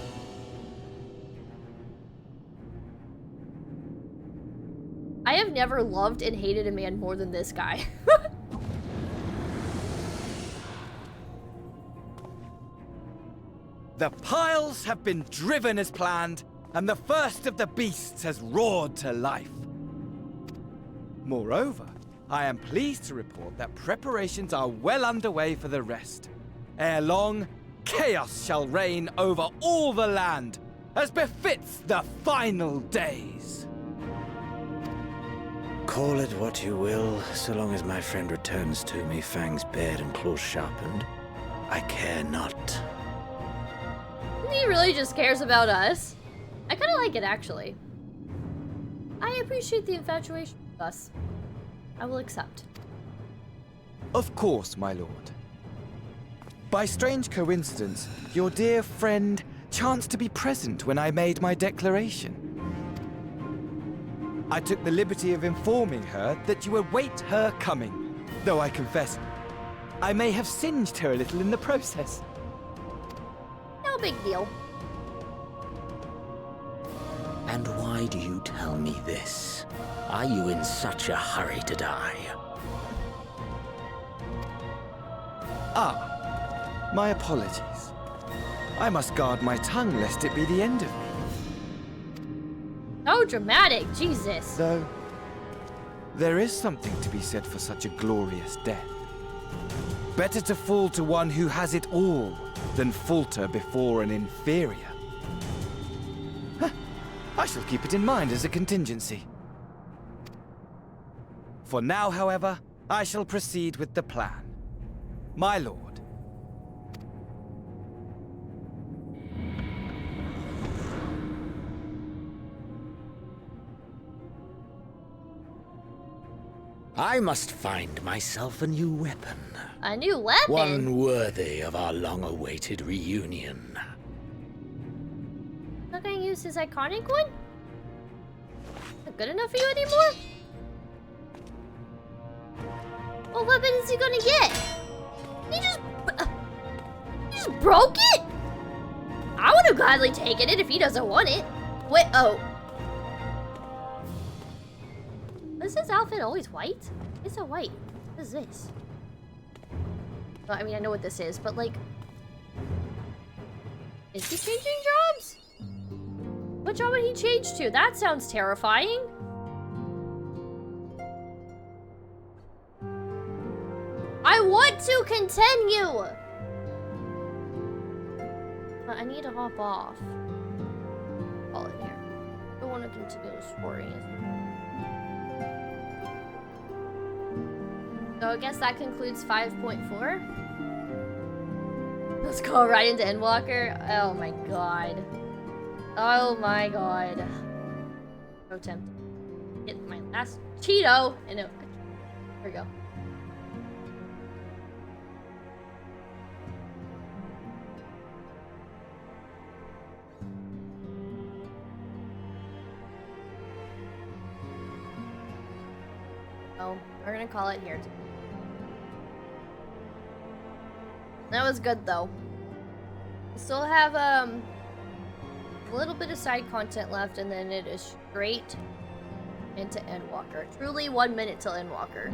I have never loved and hated a man more than this guy. The piles have been driven as planned, and the first of the beasts has roared to life. Moreover, I am pleased to report that preparations are well underway for the rest. Ere long, chaos shall reign over all the land, as befits the final days. Call it what you will, so long as my friend returns to me, fangs bared and claws sharpened. I care not. He really just cares about us. I kind of like it, actually. I appreciate the infatuation with us. I will accept. Of course, my lord. By strange coincidence, your dear friend chanced to be present when I made my declaration. I took the liberty of informing her that you await her coming, though I confess, I may have singed her a little in the process. No big deal. And why do you tell me this? Are you in such a hurry to die? Ah, my apologies. I must guard my tongue lest it be the end of me. So dramatic, Jesus. Though, there is something to be said for such a glorious death. Better to fall to one who has it all than falter before an inferior. Huh. I shall keep it in mind as a contingency. For now, however, I shall proceed with the plan. My lord. I must find myself a new weapon. A new weapon? One worthy of our long-awaited reunion. Not gonna use his iconic one? Not good enough for you anymore? What weapon is he gonna get? He just broke it? I would have gladly taken it if he doesn't want it. Wait, oh. Is his outfit always white? It's so white. What is this? Well, I mean, I know what this is, but like... Is he changing jobs? What job would he change to? That sounds terrifying. I want to continue! But I need to hop off. Call it here. I don't want to continue the story. So I guess that concludes 5.4. Let's go right into Endwalker. Oh my god. Oh my god. So tempted. Get my last Cheeto. And it, there we go. Oh, we're gonna call it here. That was good though. We still have a little bit of side content left, and then it is straight into Endwalker. Truly 1 minute till Endwalker.